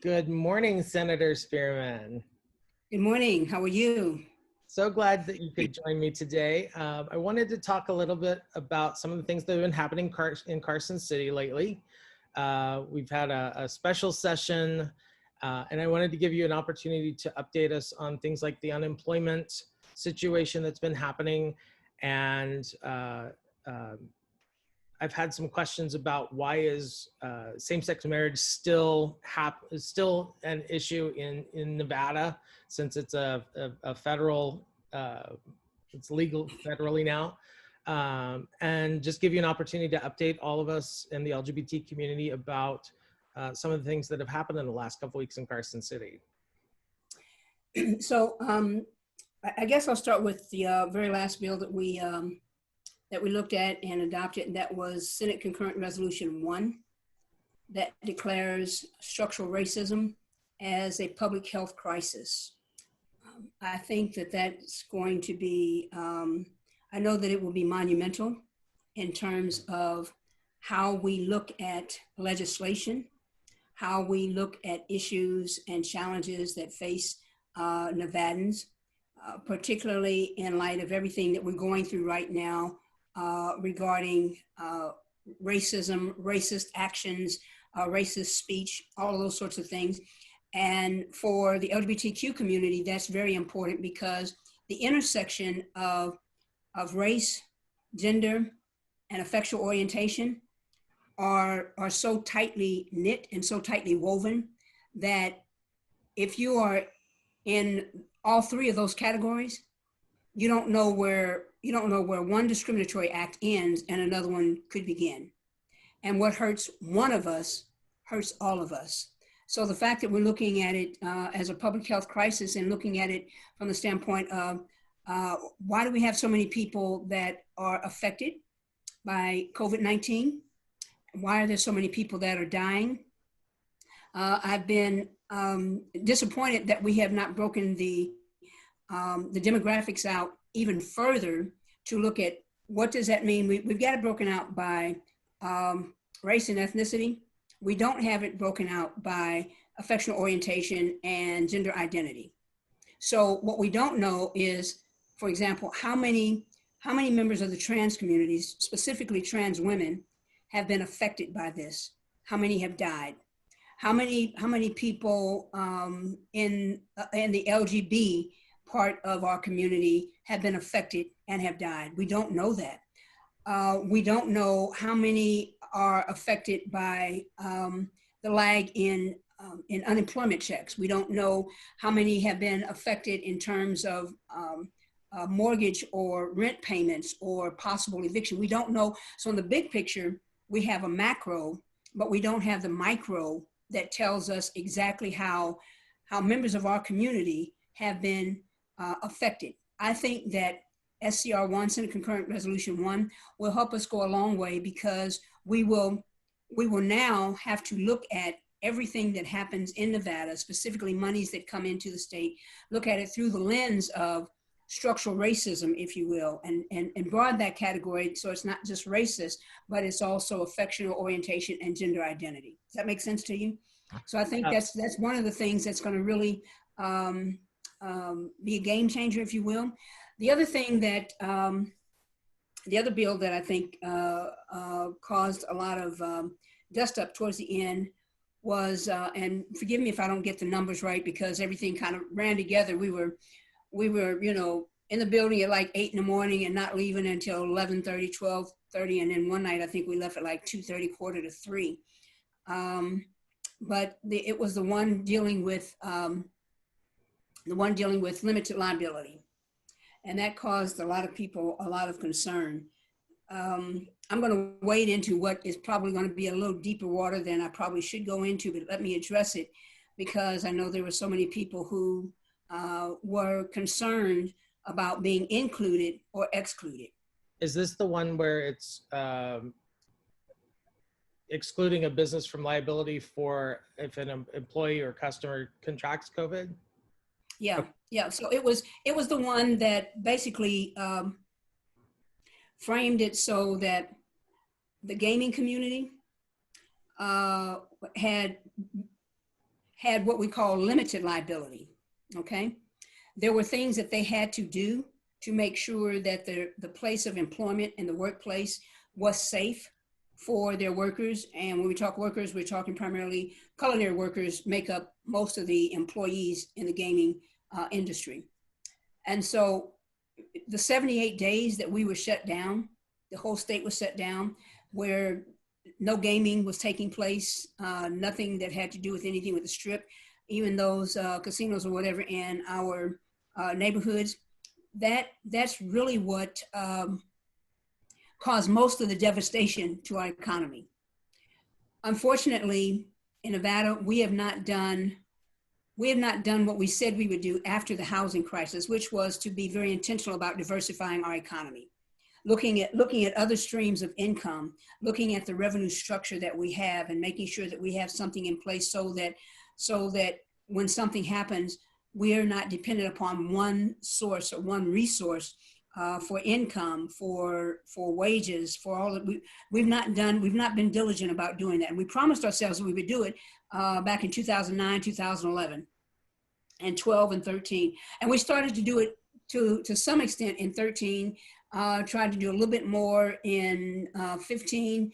Good morning, Senator Spearman. Good morning. How are you? So glad that you could join me today. I wanted to talk a little bit about some of the things that have been happening in Carson City lately. We've had a special session, and I wanted to give you an opportunity to update us on things like the unemployment situation that's been happening. And I've had some questions about why is same-sex marriage still an issue in Nevada, since it's a federal, it's legal federally now, and just give you an opportunity to update all of us in the LGBT community about some of the things that have happened in the last couple weeks in Carson City. So I guess I'll start with the very last bill that we looked at and adopted, and that was Senate Concurrent Resolution 1 that declares structural racism as a public health crisis. I think that that's going to be, I know that it will be monumental in terms of how we look at legislation, how we look at issues and challenges that face Nevadans, particularly in light of everything that we're going through right now regarding racism, racist actions, racist speech, all of those sorts of things. And for the LGBTQ community, that's very important because the intersection of race, gender, and affectional orientation are so tightly knit and so tightly woven that if you are in all three of those categories, you don't know where one discriminatory act ends and another one could begin. And what hurts one of us hurts all of us. So the fact that we're looking at it as a public health crisis and looking at it from the standpoint of why do we have so many people that are affected by COVID-19? Why are there so many people that are dying? I've been disappointed that we have not broken the demographics out even further to look at what does that mean. We've got it broken out by race and ethnicity. We don't have it broken out by affectional orientation and gender identity. So what we don't know is, for example, how many members of the trans communities, specifically trans women, have been affected by this? How many have died? How many people in the LGB part of our community have been affected and have died? We don't know that. We don't know how many are affected by the lag in unemployment checks. We don't know how many have been affected in terms of mortgage or rent payments or possible eviction. We don't know. So in the big picture, we have a macro, but we don't have the micro that tells us exactly how members of our community have been affected. I think that SCR 1, Senate Concurrent Resolution 1, will help us go a long way because we will now have to look at everything that happens in Nevada, specifically monies that come into the state, look at it through the lens of structural racism, if you will, and broaden that category so it's not just racist, but it's also affectional orientation and gender identity. Does that make sense to you? So I think that's one of the things that's going to really be a game changer, if you will. The other thing that, the other bill that I think caused a lot of dust up towards the end was, and forgive me if I don't get the numbers right because everything kind of ran together. We were, in the building at like 8 in the morning and not leaving until 11:30, 12:30. And then one night, I think we left at like 2:30, quarter to 3. But it was the one dealing with limited liability. And that caused a lot of people a lot of concern. I'm going to wade into what is probably going to be a little deeper water than I probably should go into, but let me address it because I know there were so many people who were concerned about being included or excluded. Is this the one where it's excluding a business from liability for if an employee or customer contracts COVID? Yeah, yeah. So it was the one that basically framed it so that the gaming community had had what we call limited liability, okay? There were things that they had to do to make sure that the place of employment and the workplace was safe for their workers. And when we talk workers, we're talking primarily culinary workers make up most of the employees in the gaming industry. And so the 78 days that we were shut down, the whole state was shut down, where no gaming was taking place, nothing that had to do with anything with the Strip, even those casinos or whatever in our neighborhoods. That's really what caused most of the devastation to our economy. Unfortunately, in Nevada, we have not done what we said we would do after the housing crisis, which was to be very intentional about diversifying our economy, looking at other streams of income, looking at the revenue structure that we have, and making sure that we have something in place so that when something happens, we are not dependent upon one source or one resource for income, for wages, for all that we've not been diligent about doing that. And we promised ourselves that we would do it back in 2009, 2011, and 12 and 13. And we started to do it to some extent in 13, tried to do a little bit more in 15.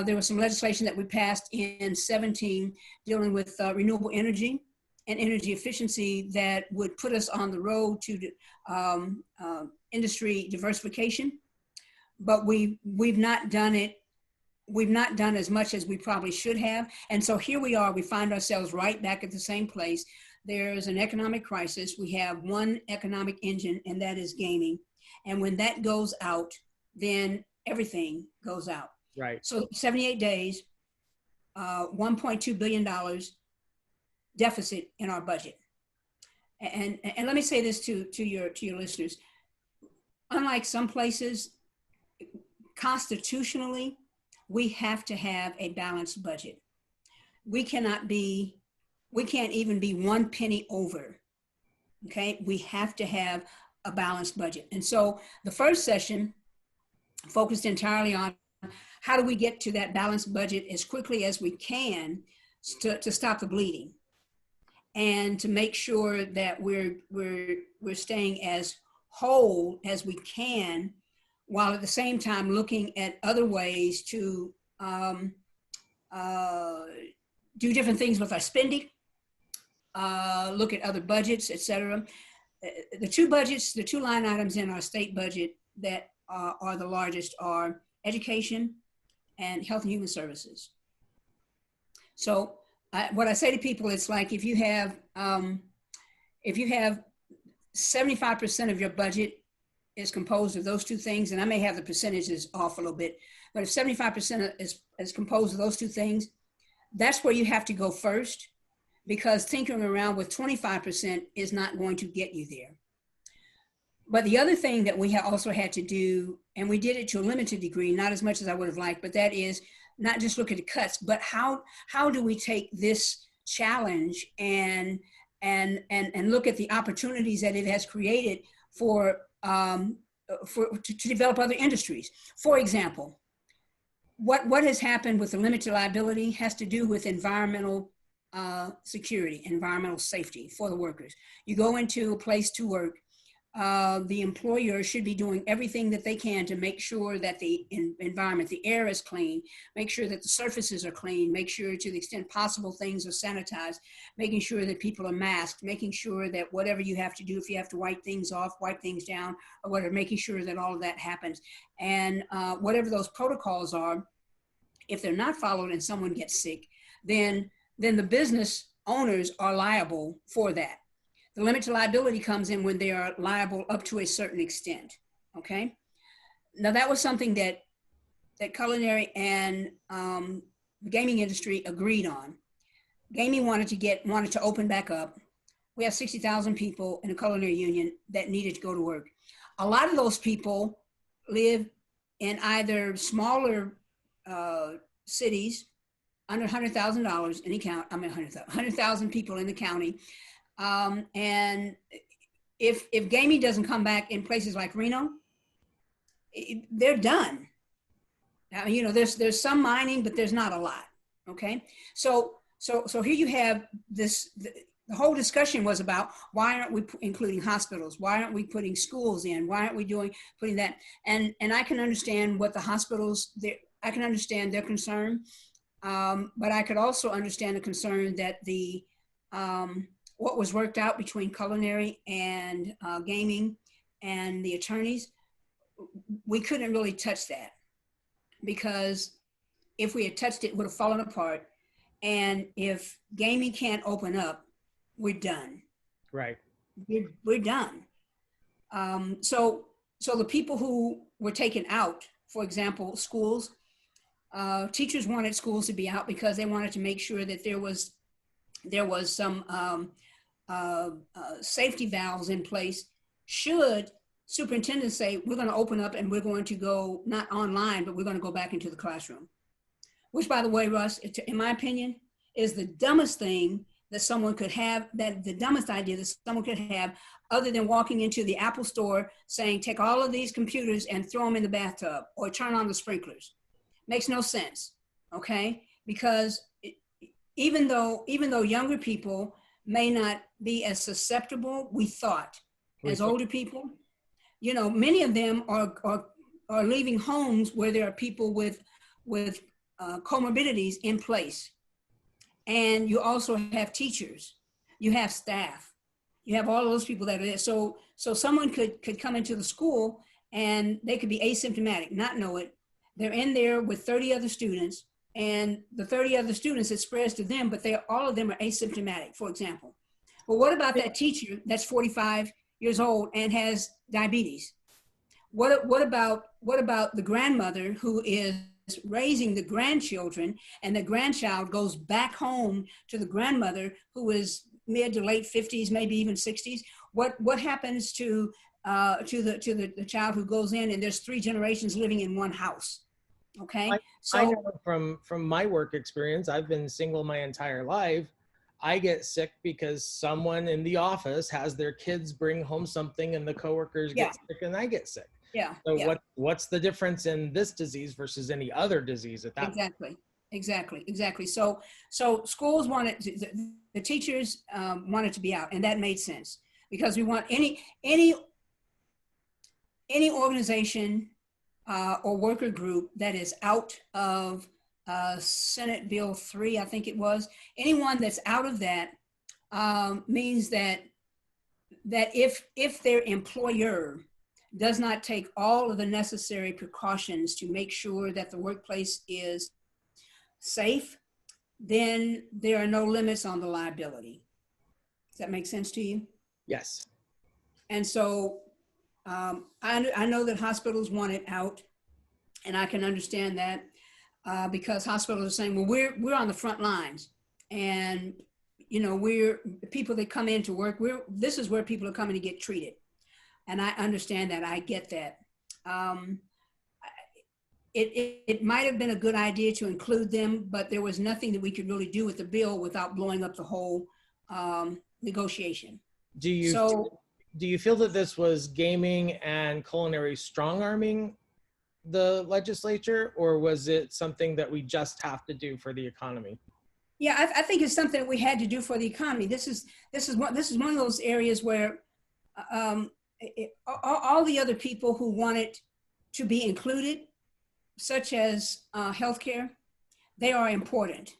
There was some legislation that we passed in 17 dealing with renewable energy and energy efficiency that would put us on the road to industry diversification. But we've not done it. We've not done as much as we probably should have. And so here we are, we find ourselves right back at the same place. There's an economic crisis. We have one economic engine, and that is gaming. And when that goes out, then everything goes out. Right. So 78 days, $1.2 billion deficit in our budget. And let me say this to your listeners. Unlike some places, constitutionally, we have to have a balanced budget. We can't even be 1 penny over, okay? We have to have a balanced budget. And so the first session focused entirely on how do we get to that balanced budget as quickly as we can to stop the bleeding and to make sure that we're staying as whole as we can, while at the same time looking at other ways to do different things with our spending, look at other budgets, et cetera. The two line items in our state budget that are the largest are education and health and human services. So what I say to people, it's like if you have 75% of your budget is composed of those two things, and I may have the percentages off a little bit, but if 75% is composed of those two things, that's where you have to go first, because tinkering around with 25% is not going to get you there. But the other thing that we also had to do, and we did it to a limited degree, not as much as I would have liked, but that is not just look at the cuts, but how do we take this challenge and look at the opportunities that it has created to develop other industries. For example, what has happened with the limited liability has to do with environmental security, environmental safety for the workers. You go into a place to work, the employer should be doing everything that they can to make sure that the environment, the air is clean, make sure that the surfaces are clean, make sure to the extent possible things are sanitized, making sure that people are masked, making sure that whatever you have to do, if you have to wipe things off, wipe things down, or whatever, making sure that all of that happens. And whatever those protocols are, if they're not followed and someone gets sick, then the business owners are liable for that. The limited liability comes in when they are liable up to a certain extent, okay? Now that was something that culinary and the gaming industry agreed on. Gaming wanted to open back up. We have 60,000 people in the culinary union that needed to go to work. A lot of those people live in either smaller cities under $100,000 in the county. I mean, 100,000 people in the county. And if gaming doesn't come back in places like Reno, they're done. Now, there's some mining, but there's not a lot. Okay. So So here you have this, the whole discussion was about why aren't we including hospitals? Why aren't we putting schools in? Why aren't we putting that? And I can understand what the hospitals, I can understand their concern, but I could also understand the concern that what was worked out between culinary and gaming and the attorneys, we couldn't really touch that, because if we had touched it, it would have fallen apart. And if gaming can't open up, we're done. Right. We're done. So the people who were taken out, for example, schools, teachers wanted schools to be out because they wanted to make sure that there was some safety valves in place should superintendents say, we're going to open up and we're going to go not online, but we're going to go back into the classroom. Which, by the way, Russ, in my opinion, is the dumbest thing that someone could have, the dumbest idea that someone could have, other than walking into the Apple store saying, take all of these computers and throw them in the bathtub or turn on the sprinklers. Makes no sense, okay? Because even though younger people may not be as susceptible, we thought, as older people, you know, many of them are leaving homes where there are people with comorbidities in place. And you also have teachers, you have staff, you have all of those people that are there. So someone could come into the school and they could be asymptomatic, not know it. They're in there with 30 other students, and the 30 other students, it spreads to them, but all of them are asymptomatic, for example. Well, what about that teacher that's 45 years old and has diabetes? What about the grandmother who is raising the grandchildren, and the grandchild goes back home to the grandmother who is mid to late 50s, maybe even 60s? What happens to the child who goes in and there's 3 generations living in one house? Okay, I know from my work experience, I've been single my entire life. I get sick because someone in the office has their kids bring home something and the coworkers get sick and I get sick. Yeah. So what's the difference in this disease versus any other disease at that point? Exactly. So schools wanted the teachers wanted to be out, and that made sense, because we want any organization or worker group that is out of Senate Bill 3, I think it was, anyone that's out of that means that if their employer does not take all of the necessary precautions to make sure that the workplace is safe, then there are no limits on the liability. Does that make sense to you? Yes. And so I know that hospitals want it out, and I can understand that because hospitals are saying, well, we're on the front lines, and you know, we're people that come in to work. This is where people are coming to get treated. And I understand that, I get that. It might have been a good idea to include them, but there was nothing that we could really do with the bill without blowing up the whole negotiation. Do you feel that this was gaming and culinary strong-arming the legislature, or was it something that we just have to do for the economy? Yeah, I think it's something that we had to do for the economy. This is one of those areas where all the other people who wanted to be included, such as healthcare, they are important.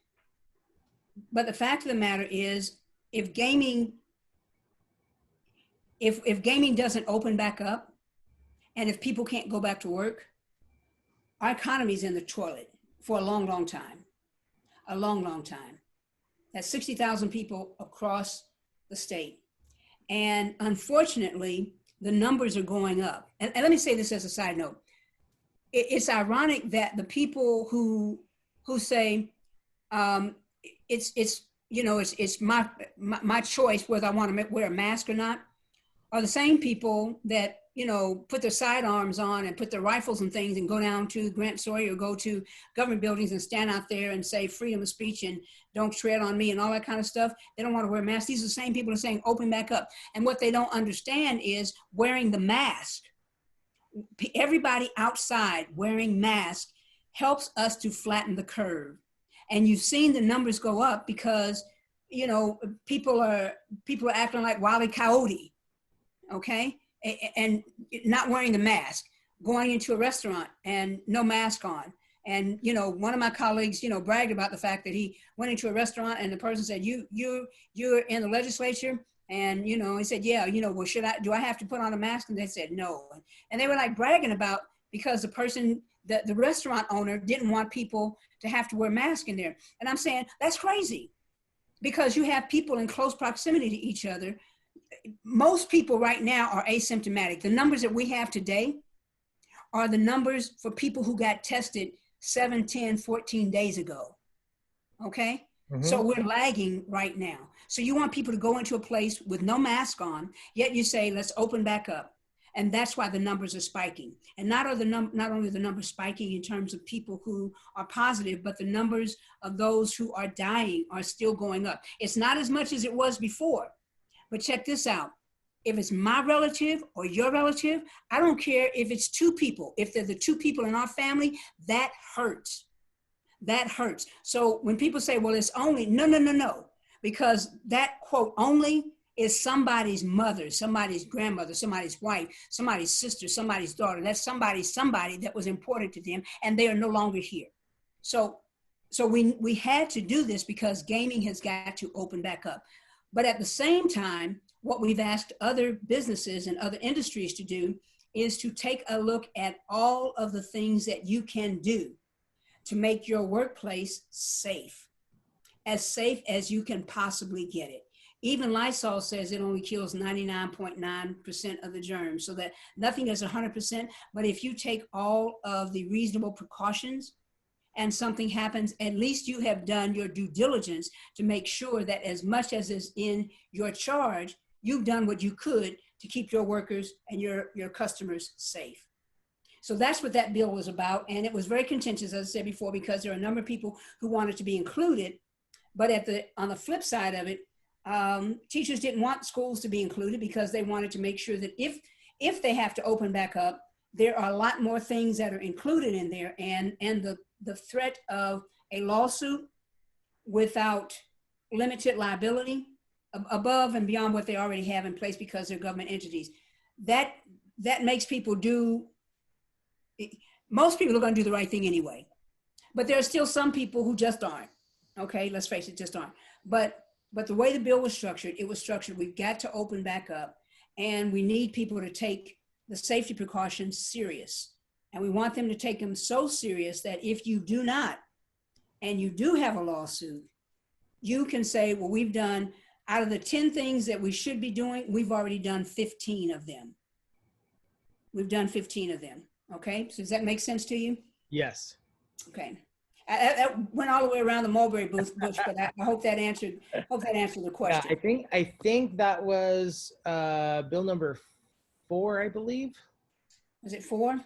But the fact of the matter is, if gaming doesn't open back up, and if people can't go back to work, our economy's in the toilet for a long, long time. A long, long time. That's 60,000 people across the state. And unfortunately, the numbers are going up. And let me say this as a side note. It's ironic that the people who say it's my choice whether I want to wear a mask or not are the same people that, you know, put their sidearms on and put their rifles and things and go down to Grant Sawyer or go to government buildings and stand out there and say freedom of speech and don't tread on me and all that kind of stuff. They don't want to wear masks. These are the same people who are saying open back up. And what they don't understand is wearing the mask. Everybody outside wearing masks helps us to flatten the curve. And you've seen the numbers go up because, you know, people are acting like Wile E. Coyote, okay? And not wearing the mask, going into a restaurant and no mask on. And, you know, one of my colleagues, you know, bragged about the fact that he went into a restaurant and the person said, you're in the legislature? And, you know, he said, yeah, you know, well, do I have to put on a mask? And they said, no. And they were like bragging about, because the person, the restaurant owner didn't want people to have to wear masks in there. And I'm saying, that's crazy, because you have people in close proximity to each other. Most people right now are asymptomatic. The numbers that we have today are the numbers for people who got tested 7, 10, 14 days ago, okay? Mm-hmm. So we're lagging right now. So you want people to go into a place with no mask on, yet you say, let's open back up. And that's why the numbers are spiking. And not only the numbers spiking in terms of people who are positive, but the numbers of those who are dying are still going up. It's not as much as it was before, but check this out. If it's my relative or your relative, I don't care if it's two people. If they're the two people in our family, that hurts. That hurts. So when people say, well, it's only, no. Because that quote only is somebody's mother, somebody's grandmother, somebody's wife, somebody's sister, somebody's daughter. That's somebody that was important to them, and they are no longer here. So we had to do this because gaming has got to open back up. But at the same time, what we've asked other businesses and other industries to do is to take a look at all of the things that you can do to make your workplace safe as you can possibly get it. Even Lysol says it only kills 99.9% of the germs, so that nothing is 100%. But if you take all of the reasonable precautions and something happens, at least you have done your due diligence to make sure that as much as is in your charge, you've done what you could to keep your workers and your customers safe. So that's what that bill was about. And it was very contentious, as I said before, because there are a number of people who wanted to be included. But on the flip side of it, teachers didn't want schools to be included because they wanted to make sure that if they have to open back up, there are a lot more things that are included in there. And the threat of a lawsuit without limited liability above and beyond what they already have in place because they're government entities, that makes people most people are going to do the right thing anyway. But there are still some people who just aren't. Okay, let's face it, just aren't. But the way the bill was structured, we've got to open back up, and we need people to take the safety precautions serious. And we want them to take them so serious that if you do not, and you do have a lawsuit, you can say, well, we've done, out of the 10 things that we should be doing, we've already done 15 of them. We've done 15 of them. Okay, so does that make sense to you? Yes. Okay. I went all the way around the mulberry bush, but I hope that answered the question. Yeah, I think that was bill number 4, I believe. Was it 4?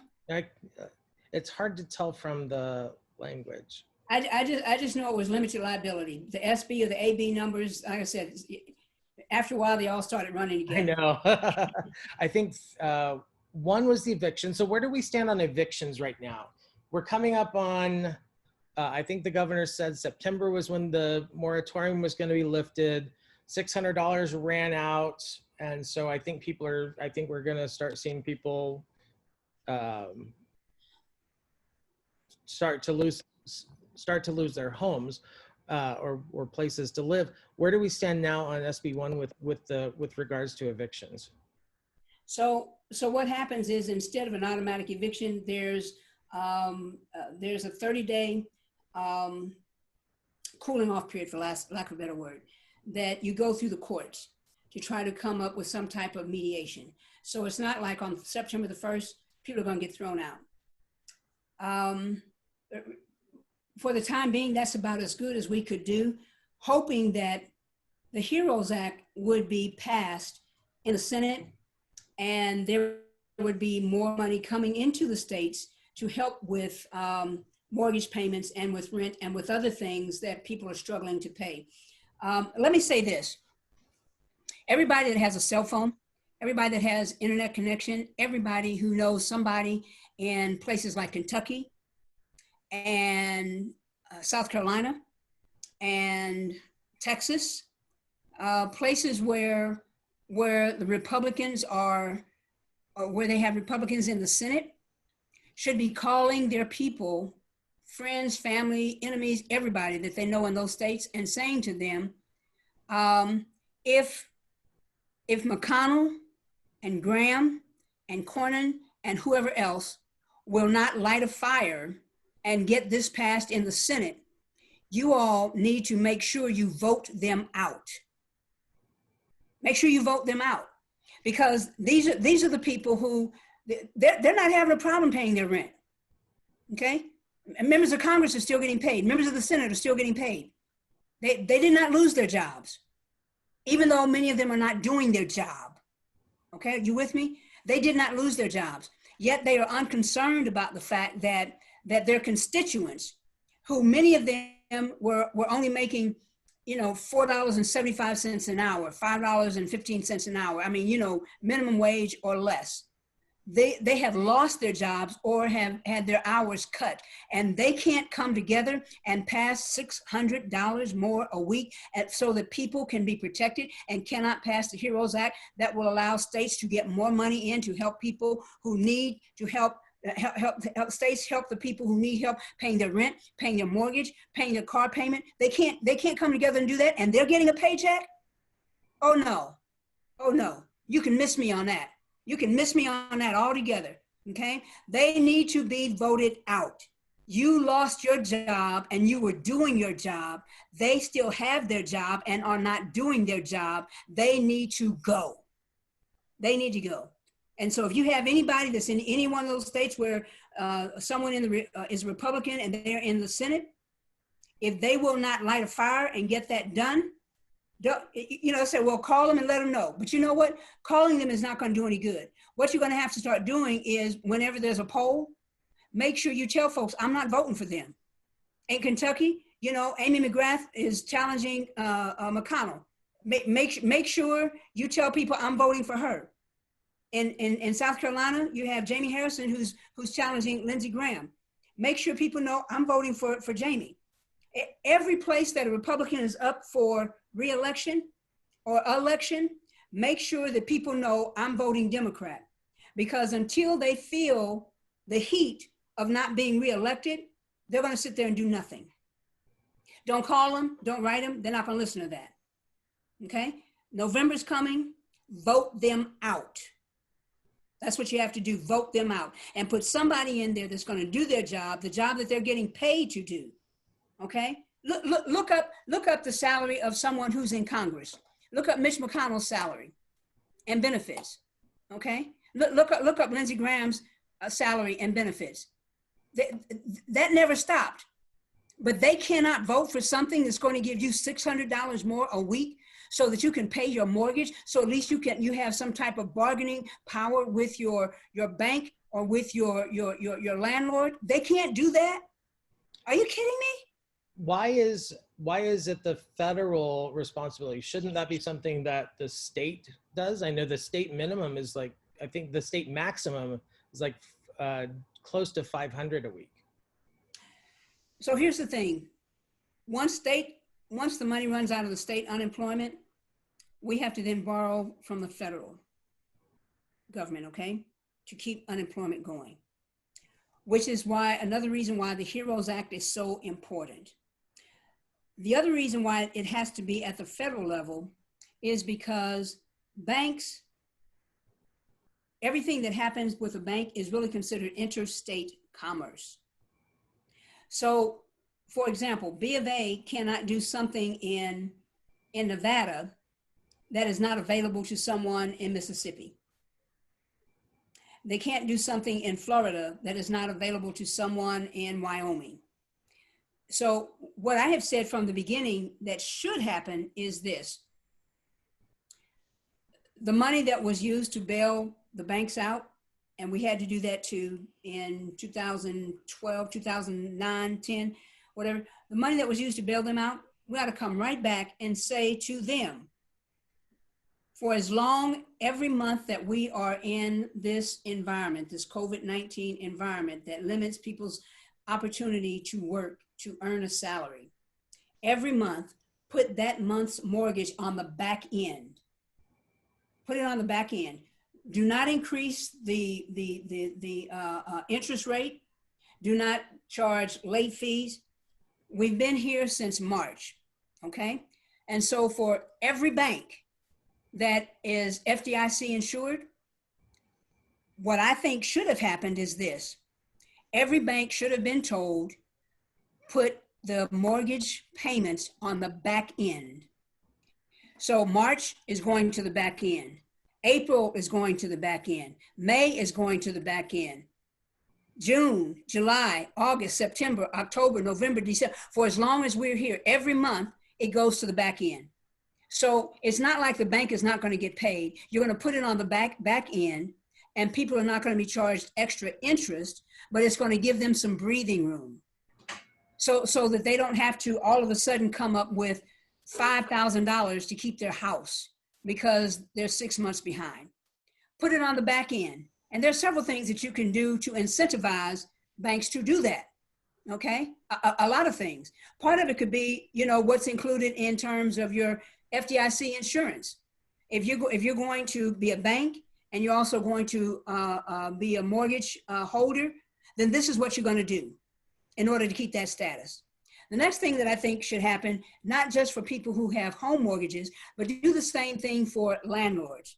It's hard to tell from the language. I just know it was limited liability. The SB or the AB numbers, like I said, after a while they all started running again. I know. I think 1 was the eviction. So where do we stand on evictions right now? We're coming up on, I think the governor said September was when the moratorium was going to be lifted. $600 ran out. And so I think we're going to start seeing people start to lose their homes or places to live. Where do we stand now on SB1 with regards to evictions? So what happens is, instead of an automatic eviction, there's a 30-day cooling off period, for lack of a better word, that you go through the courts to try to come up with some type of mediation. So it's not like on September the 1st, people are going to get thrown out. For the time being, that's about as good as we could do, hoping that the HEROES Act would be passed in the Senate, and there would be more money coming into the states to help with mortgage payments and with rent and with other things that people are struggling to pay. Let me say this. Everybody that has a cell phone, everybody that has internet connection, everybody who knows somebody in places like Kentucky and South Carolina and Texas, places where the Republicans are, or where they have Republicans in the Senate, should be calling their people, friends, family, enemies, everybody that they know in those states, and saying to them, if McConnell and Graham and Cornyn and whoever else will not light a fire and get this passed in the Senate, you all need to make sure you vote them out. Make sure you vote them out, because these are the people who, they're not having a problem paying their rent, okay? And members of Congress are still getting paid. Members of the Senate are still getting paid. They did not lose their jobs, even though many of them are not doing their job, okay? You with me? They did not lose their jobs, yet they are unconcerned about the fact that their constituents, who many of them were only making, $4.75 an hour, $5.15 an hour. I mean, minimum wage or less. They have lost their jobs or have had their hours cut, and they can't come together and pass $600 more a week so that people can be protected, and cannot pass the HEROES Act that will allow states to get more money in to help people who need to help states help the people who need help paying their rent, paying their mortgage, paying their car payment. They can't come together and do that, and they're getting a paycheck? Oh no, you can miss me on that. You can miss me on that altogether, okay? They need to be voted out. You lost your job and you were doing your job. They still have their job and are not doing their job. They need to go. They need to go. And so if you have anybody that's in any one of those states where someone is Republican and they're in the Senate, if they will not light a fire and get that done, say, well, call them and let them know. But you know what? Calling them is not going to do any good. What you're going to have to start doing is, whenever there's a poll, make sure you tell folks, I'm not voting for them. In Kentucky, Amy McGrath is challenging McConnell. Make sure you tell people I'm voting for her. In South Carolina, you have Jamie Harrison who's challenging Lindsey Graham. Make sure people know I'm voting for Jamie. Every place that a Republican is up for re-election or election, make sure that people know I'm voting Democrat. Because until they feel the heat of not being re-elected, they're going to sit there and do nothing. Don't call them, don't write them, they're not going to listen to that. Okay? November's coming, vote them out. That's what you have to do, vote them out. And put somebody in there that's going to do their job, the job that they're getting paid to do. Okay? Look up the salary of someone who's in Congress. Look up Mitch McConnell's salary and benefits. Okay? Look up Lindsey Graham's salary and benefits. That never stopped. But they cannot vote for something that's going to give you $600 more a week so that you can pay your mortgage, so at least you have some type of bargaining power with your bank or with your landlord. They can't do that. Are you kidding me? Why is it the federal responsibility? Shouldn't that be something that the state does? I know the state minimum is I think the state maximum is close to 500 a week. So here's the thing. Once the money runs out of the state unemployment, we have to then borrow from the federal government, okay, to keep unemployment going. Which is another reason why the HEROES Act is so important. The other reason why it has to be at the federal level is because banks, everything that happens with a bank is really considered interstate commerce. So, for example, B of A cannot do something in Nevada that is not available to someone in Mississippi. They can't do something in Florida that is not available to someone in Wyoming. So what I have said from the beginning that should happen is this. The money that was used to bail the banks out, and we had to do that too in 2012, 2009, 10, whatever. The money that was used to bail them out, we ought to come right back and say to them, for as long, every month that we are in this environment, this COVID-19 environment that limits people's opportunity to work, to earn a salary, every month, put that month's mortgage on the back end. Put it on the back end. Do not increase the interest rate. Do not charge late fees. We've been here since March, okay? And so for every bank that is FDIC insured, what I think should have happened is this. Every bank should have been told, put the mortgage payments on the back end. So March is going to the back end. April is going to the back end. May is going to the back end. June, July, August, September, October, November, December, for as long as we're here, every month it goes to the back end. So it's not like the bank is not going to get paid. You're going to put it on the back end, and people are not going to be charged extra interest, but it's going to give them some breathing room. So that they don't have to all of a sudden come up with $5,000 to keep their house because they're 6 months behind. Put it on the back end. And there's several things that you can do to incentivize banks to do that, okay? A lot of things. Part of it could be, you know, what's included in terms of your FDIC insurance. If you're going to be a bank and you're also going to be a mortgage holder, then this is what you're going to do in order to keep that status. The next thing that I think should happen, not just for people who have home mortgages, but do the same thing for landlords.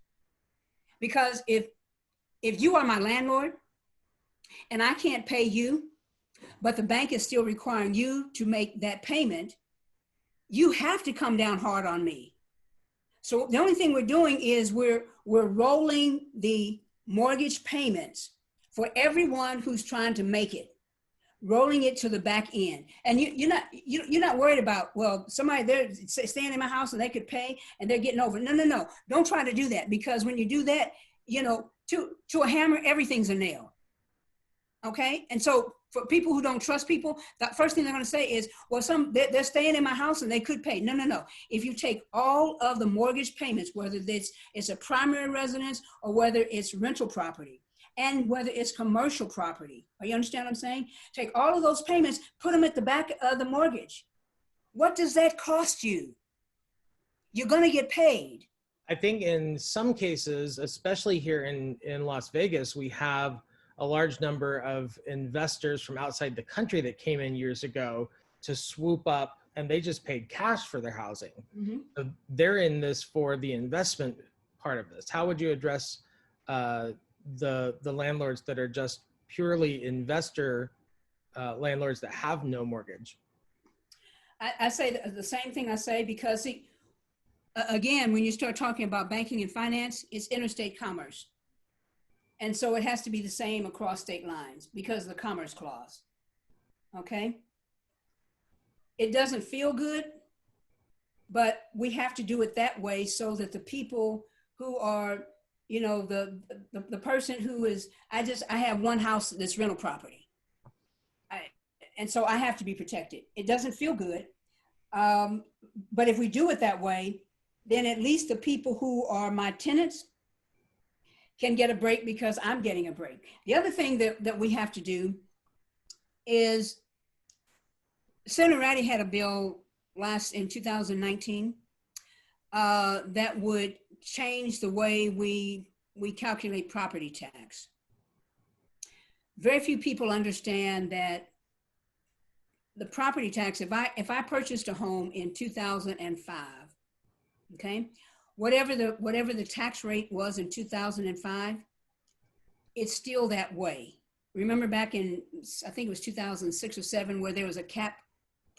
Because if you are my landlord and I can't pay you, but the bank is still requiring you to make that payment, you have to come down hard on me. So the only thing we're doing is we're rolling the mortgage payments for everyone who's trying to make it, rolling it to the back end. And you're not worried about, well, somebody they're staying in my house and they could pay and they're getting over. No. Don't try to do that, because when you do that, you know, to a hammer, everything's a nail. Okay? And so for people who don't trust people, the first thing they're going to say is, well, they're staying in my house and they could pay. No. If you take all of the mortgage payments, whether it's a primary residence or whether it's rental property, and whether it's commercial property, you understand what I'm saying? Take all of those payments, put them at the back of the mortgage. What does that cost you? You're going to get paid. I think in some cases, especially here in Las Vegas, we have a large number of investors from outside the country that came in years ago to swoop up, and they just paid cash for their housing. Mm-hmm. So they're in this for the investment part of this. How would you address the landlords that are just purely investor landlords that have no mortgage? I say the same thing I say, because again, when you start talking about banking and finance, it's interstate commerce. And so it has to be the same across state lines because of the Commerce Clause, okay? It doesn't feel good, but we have to do it that way so that the people who are, you know, the person who is, I have one house that's rental property. And so I have to be protected. It doesn't feel good. But if we do it that way, then at least the people who are my tenants can get a break because I'm getting a break. The other thing that we have to do is, Senator Ratty had a bill in 2019 that would change the way we calculate property tax. Very few people understand that the property tax, if I purchased a home in 2005, okay, whatever the tax rate was in 2005, it's still that way. Remember back in, I think it was 2006 or 7, where there was a cap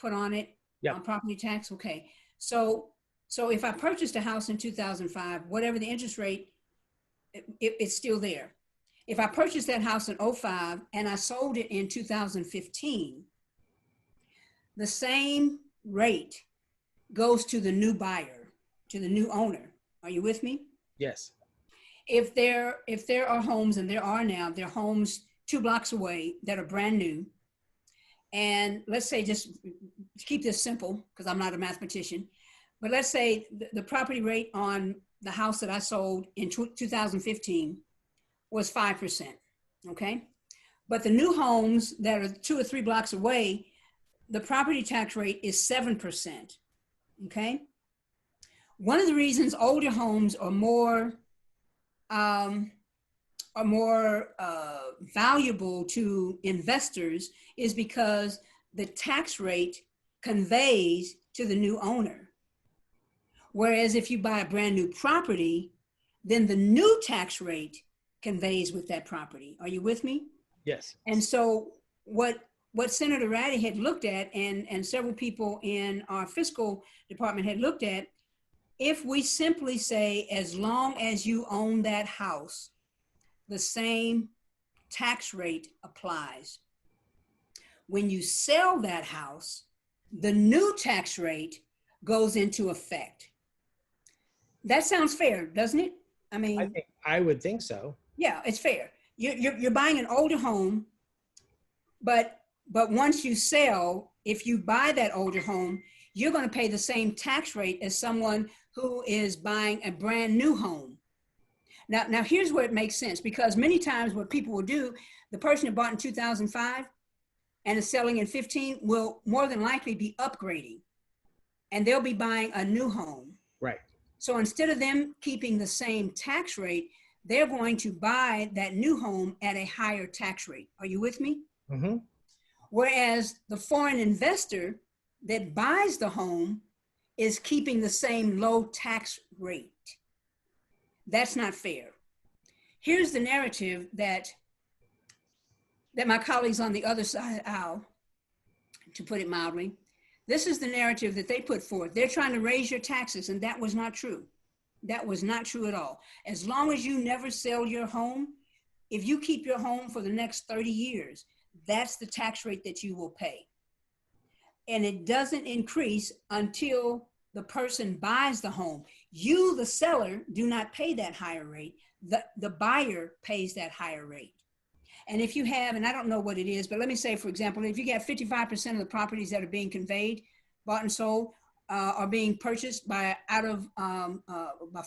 put on it, on property tax? Okay, so if I purchased a house in 2005, whatever the interest rate, it's still there. If I purchased that house in 2005 and I sold it in 2015, the same rate goes to the new buyer, to the new owner. Are you with me? Yes. If there are homes, and there are homes 2 blocks away that are brand new, and let's say, just to keep this simple, because I'm not a mathematician, but let's say the property rate on the house that I sold in 2015 was 5%, okay? But the new homes that are 2 or 3 blocks away, the property tax rate is 7%. Okay. One of the reasons older homes are more valuable to investors is because the tax rate conveys to the new owner. Whereas if you buy a brand new property, then the new tax rate conveys with that property. Are you with me? Yes. And so what Senator Ratty had looked at, and several people in our fiscal department had looked at, if we simply say, as long as you own that house, the same tax rate applies. When you sell that house, the new tax rate goes into effect. That sounds fair, doesn't it? I mean, I would think so. Yeah, it's fair. You're buying an older home, but once you sell, if you buy that older home, you're going to pay the same tax rate as someone who is buying a brand new home. Now here's where it makes sense, because many times what people will do, the person who bought in 2005 and is selling in 15 will more than likely be upgrading, and they'll be buying a new home. Right. So instead of them keeping the same tax rate, they're going to buy that new home at a higher tax rate. Are you with me? Mm-hmm. Whereas the foreign investor that buys the home is keeping the same low tax rate. That's not fair. Here's the narrative that my colleagues on the other side of the aisle, to put it mildly, this is the narrative that they put forth. They're trying to raise your taxes, and that was not true. That was not true at all. As long as you never sell your home, if you keep your home for the next 30 years, that's the tax rate that you will pay. And it doesn't increase until the person buys the home. You, the seller, do not pay that higher rate. The buyer pays that higher rate. And if you have, and I don't know what it is, but let me say, for example, if you get 55% of the properties that are being conveyed, bought and sold, are being purchased by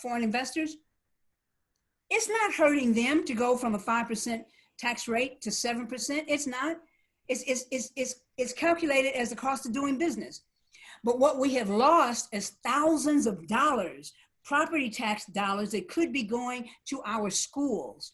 foreign investors, it's not hurting them to go from a 5% tax rate to 7%. It's not. It's calculated as the cost of doing business. But what we have lost is thousands of dollars, property tax dollars that could be going to our schools,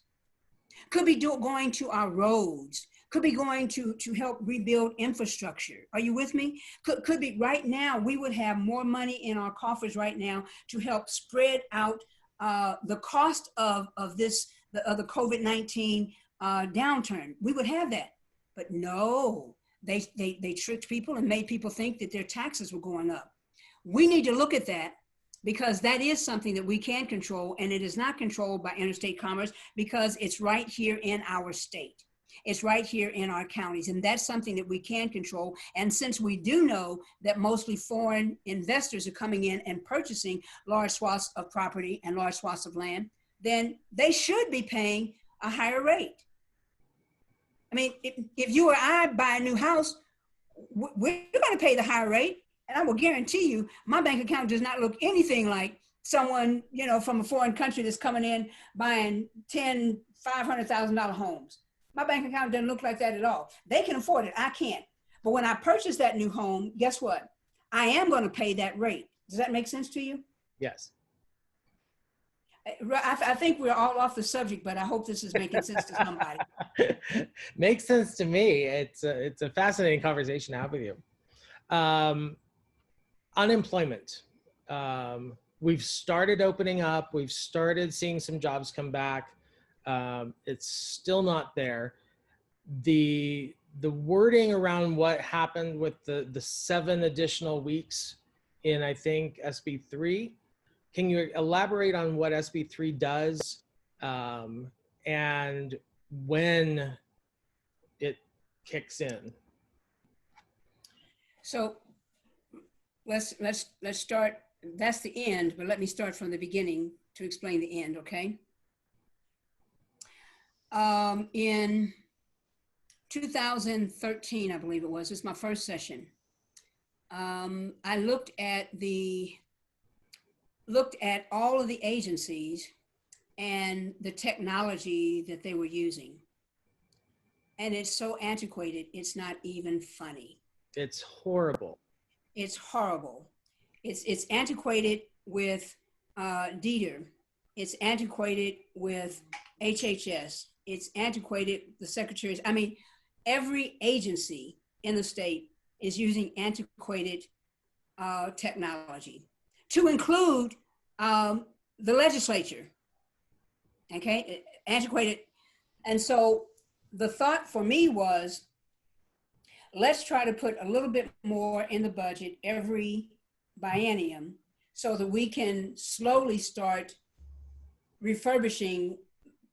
could be going to our roads, could be going to help rebuild infrastructure. Are you with me? Could be right now, we would have more money in our coffers right now to help spread out the cost of the COVID-19 downturn. We would have that. But no, they tricked people and made people think that their taxes were going up. We need to look at that, because that is something that we can control, and it is not controlled by interstate commerce, because it's right here in our state. It's right here in our counties, and that's something that we can control. And since we do know that mostly foreign investors are coming in and purchasing large swaths of property and large swaths of land, then they should be paying a higher rate. I mean, if you or I buy a new house, we're going to pay the higher rate. And I will guarantee you, my bank account does not look anything like someone, from a foreign country that's coming in buying $500,000 homes. My bank account doesn't look like that at all. They can afford it. I can't. But when I purchase that new home, guess what? I am going to pay that rate. Does that make sense to you? Yes. I think we're all off the subject, but I hope this is making sense to somebody. Makes sense to me. It's a fascinating conversation to have with you. Unemployment. We've started opening up. We've started seeing some jobs come back. It's still not there. The wording around what happened with the 7 additional weeks in, I think, SB 3. Can you elaborate on what SB 3 does and when it kicks in? So let's start. That's the end, but let me start from the beginning to explain the end, okay? In 2013, I believe it was my first session. I looked at all of the agencies and the technology that they were using. And it's so antiquated, it's not even funny. It's horrible. It's horrible. It's antiquated with DETR. It's antiquated with HHS. It's antiquated, the secretaries. I mean, every agency in the state is using antiquated technology, to include the legislature, okay? Antiquated. And so the thought for me was, let's try to put a little bit more in the budget every biennium so that we can slowly start refurbishing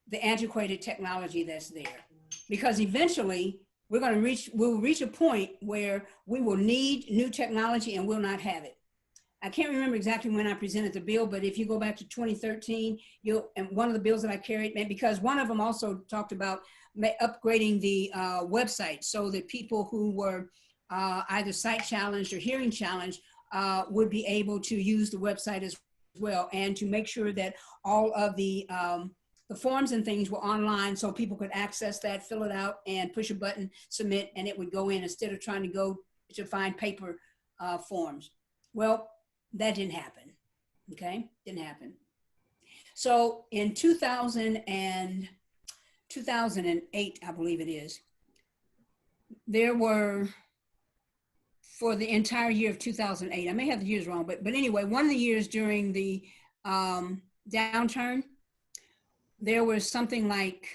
the antiquated technology that's there. Because eventually we'll reach a point where we will need new technology and we'll not have it. I can't remember exactly when I presented the bill, but if you go back to 2013, and one of the bills that I carried, because one of them also talked about upgrading the website so that people who were either sight challenged or hearing challenged would be able to use the website as well, and to make sure that all of the forms and things were online so people could access that, fill it out, and push a button, submit, and it would go in instead of trying to go to find paper forms. Well, that didn't happen, okay? Didn't happen. So in 2008, I believe it is, there were, for the entire year of 2008, I may have the years wrong, but anyway, one of the years during the downturn, there was something like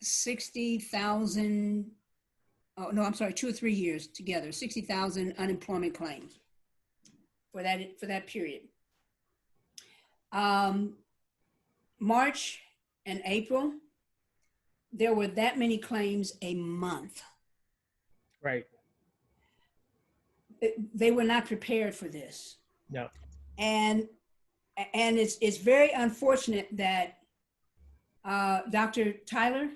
60,000, oh no, I'm sorry, 2 or 3 years together, 60,000 unemployment claims for that period. March and April, there were that many claims a month. Right. They were not prepared for this. No. And it's very unfortunate that Dr. Tyler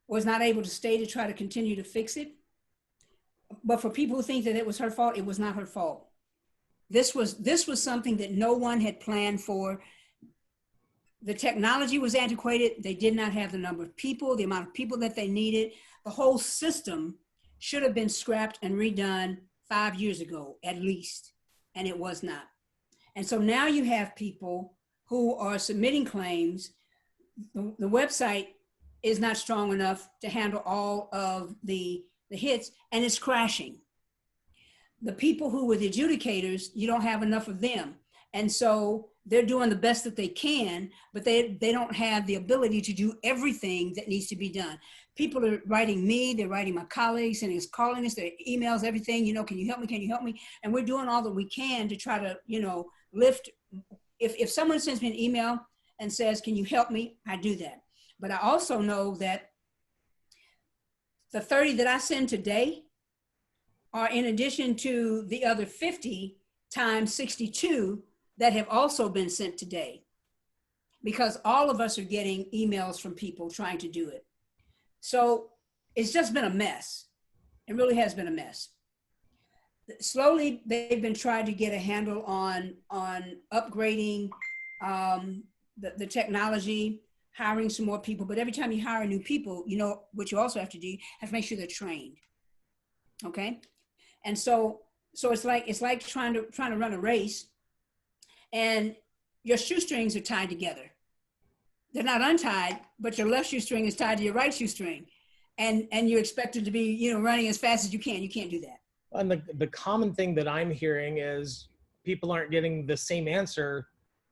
was not able to stay to try to continue to fix it. But for people who think that it was her fault, it was not her fault. This was something that no one had planned for. The technology was antiquated. They did not have the number of people, the amount of people that they needed. The whole system should have been scrapped and redone 5 years ago, at least, and it was not. And so now you have people who are submitting claims. The website is not strong enough to handle all of the hits, and it's crashing. The people who were the adjudicators, you don't have enough of them. And so they're doing the best that they can, but they don't have the ability to do everything that needs to be done. People are writing me, they're writing my colleagues, and it's calling us, their emails, everything, can you help me? Can you help me? And we're doing all that we can to try to, lift. If someone sends me an email and says, can you help me? I do that. But I also know that the 30 that I send today are in addition to the other 50 times 62 that have also been sent today, because all of us are getting emails from people trying to do it. So it's just been a mess. It really has been a mess. Slowly, they've been trying to get a handle on upgrading the technology, hiring some more people. But every time you hire new people, what you also have to do, you have to make sure they're trained. Okay, and so it's like trying to run a race, and your shoestrings are tied together. They're not untied, but your left shoestring is tied to your right shoestring, and you're expected to be running as fast as you can. You can't do that. And the common thing that I'm hearing is people aren't getting the same answer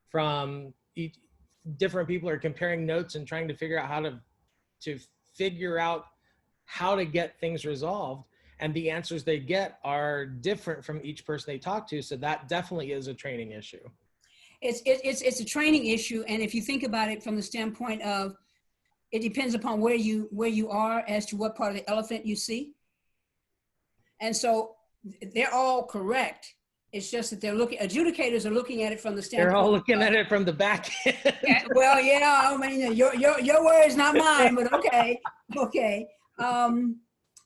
from each. Different people are comparing notes and trying to figure out how to figure out how to get things resolved. And the answers they get are different from each person they talk to. So that definitely is a training issue. It's a training issue. And if you think about it from the standpoint of, it depends upon where you are as to what part of the elephant you see. And so they're all correct. It's just that adjudicators are looking at it from the standpoint. They're all looking at it from the back end. Yeah, well, yeah, I mean, your words, not mine, but okay.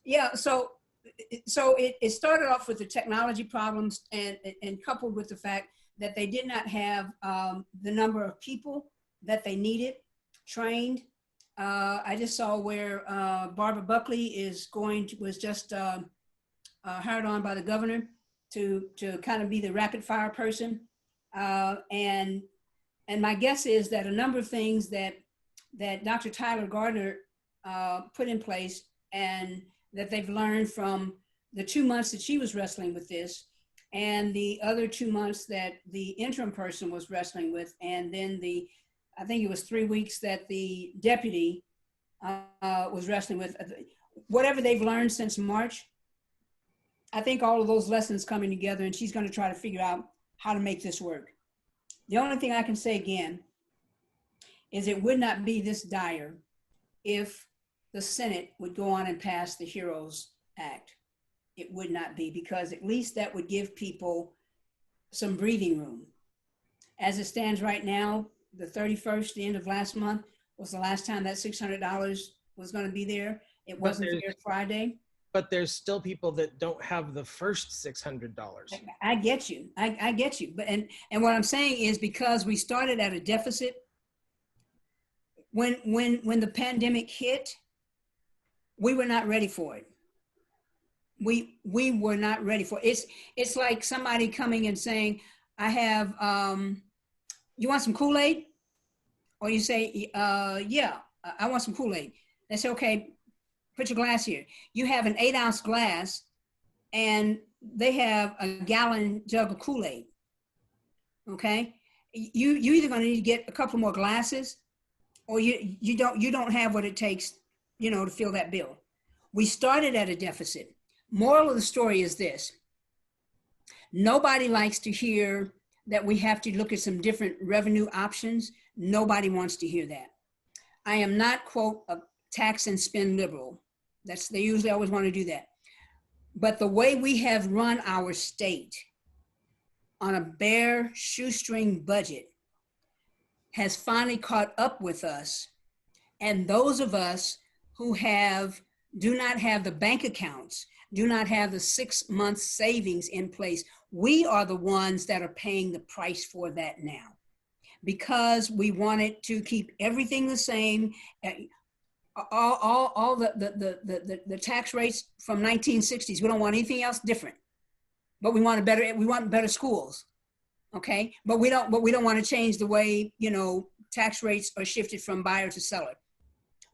Yeah, so it started off with the technology problems and coupled with the fact that they did not have the number of people that they needed, trained, I just saw where Barbara Buckley was just hired on by the governor to kind of be the rapid fire person. And my guess is that a number of things that Dr. Tyler Gardner put in place and that they've learned from the 2 months that she was wrestling with this and the other 2 months that the interim person was wrestling with, and then I think it was 3 weeks that the deputy was wrestling with. Whatever they've learned since March, I think all of those lessons coming together, and she's going to try to figure out how to make this work. The only thing I can say again is it would not be this dire if the Senate would go on and pass the HEROES Act. It would not be, because at least that would give people some breathing room. As it stands right now, the 31st, the end of last month, was the last time that $600 was going to be there. It wasn't there Friday. But there's still people that don't have the first $600. I get you. I get you. But and what I'm saying is, because we started at a deficit, when the pandemic hit, we were not ready for it. We were not ready for it. It's like somebody coming and saying, I have, you want some Kool-Aid? Or you say, yeah, I want some Kool-Aid. They say, okay, put your glass here. You have an 8-ounce glass and they have a gallon jug of Kool-Aid. Okay? You either gonna need to get a couple more glasses, or you don't have what it takes, to fill that bill. We started at a deficit. Moral of the story is this: nobody likes to hear that we have to look at some different revenue options. Nobody wants to hear that. I am not, quote, a tax and spend liberal. They usually always want to do that. But the way we have run our state on a bare shoestring budget has finally caught up with us. And those of us who do not have the bank accounts, do not have the 6 month savings in place, we are the ones that are paying the price for that now, because we wanted to keep everything the same. All the tax rates from 1960s. We don't want anything else different, but we want better schools. Okay. But we don't want to change the way, tax rates are shifted from buyer to seller.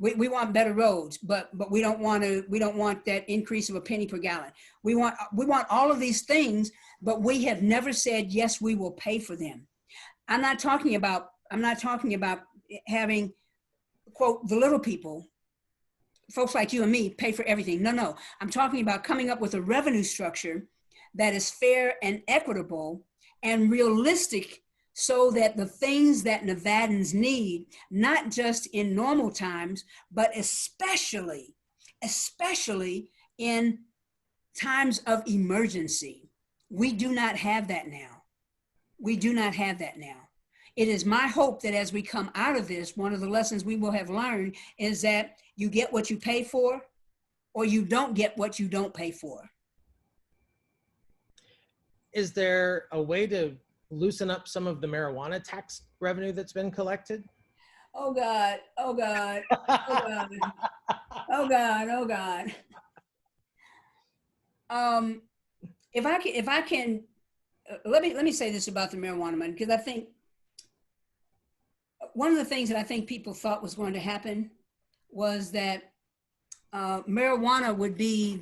We want better roads, but we don't want that increase of a penny per gallon. We want all of these things, but we have never said, yes, we will pay for them. I'm not talking about having, quote, the little people, folks like you and me, pay for everything. No. I'm talking about coming up with a revenue structure that is fair and equitable and realistic, so that the things that Nevadans need, not just in normal times, but especially in times of emergency. We do not have that now. It is my hope that as we come out of this, one of the lessons we will have learned is that you get what you pay for, or you don't get what you don't pay for. Is there a way to loosen up some of the marijuana tax revenue that's been collected? Oh God. If I can, let me say this about the marijuana money, because I think one of the things that I think people thought was going to happen was that marijuana would be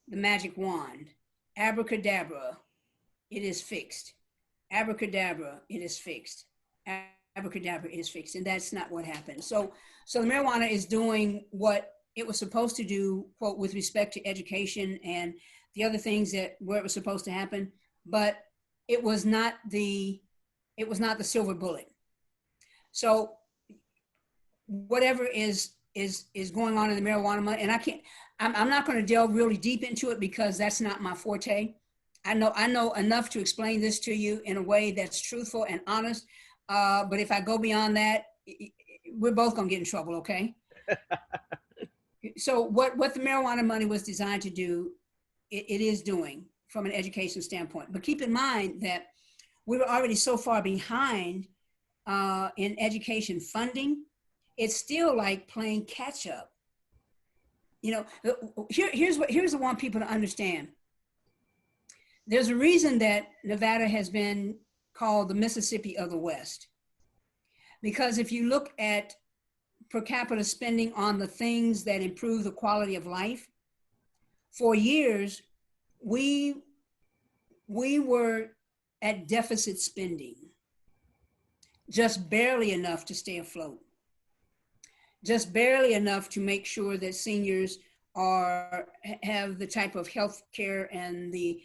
the magic wand. Abracadabra, it is fixed. Abracadabra, it is fixed. Abracadabra, it is fixed. And that's not what happened. So the marijuana is doing what it was supposed to do, quote, with respect to education and the other things where it was supposed to happen, but it was not the silver bullet. So whatever is going on in the marijuana money, and I'm not going to delve really deep into it because that's not my forte. I know enough to explain this to you in a way that's truthful and honest. But if I go beyond that, we're both going to get in trouble, okay? So what the marijuana money was designed to do, it is doing from an education standpoint. But keep in mind that we were already so far behind in education funding it's still like playing catch up. You know, here's what I want people to understand. There's a reason that Nevada has been called the Mississippi of the West. Because if you look at per capita spending on the things that improve the quality of life, for years, we were at deficit spending, just barely enough to stay afloat, just barely enough to make sure that seniors have the type of health care and the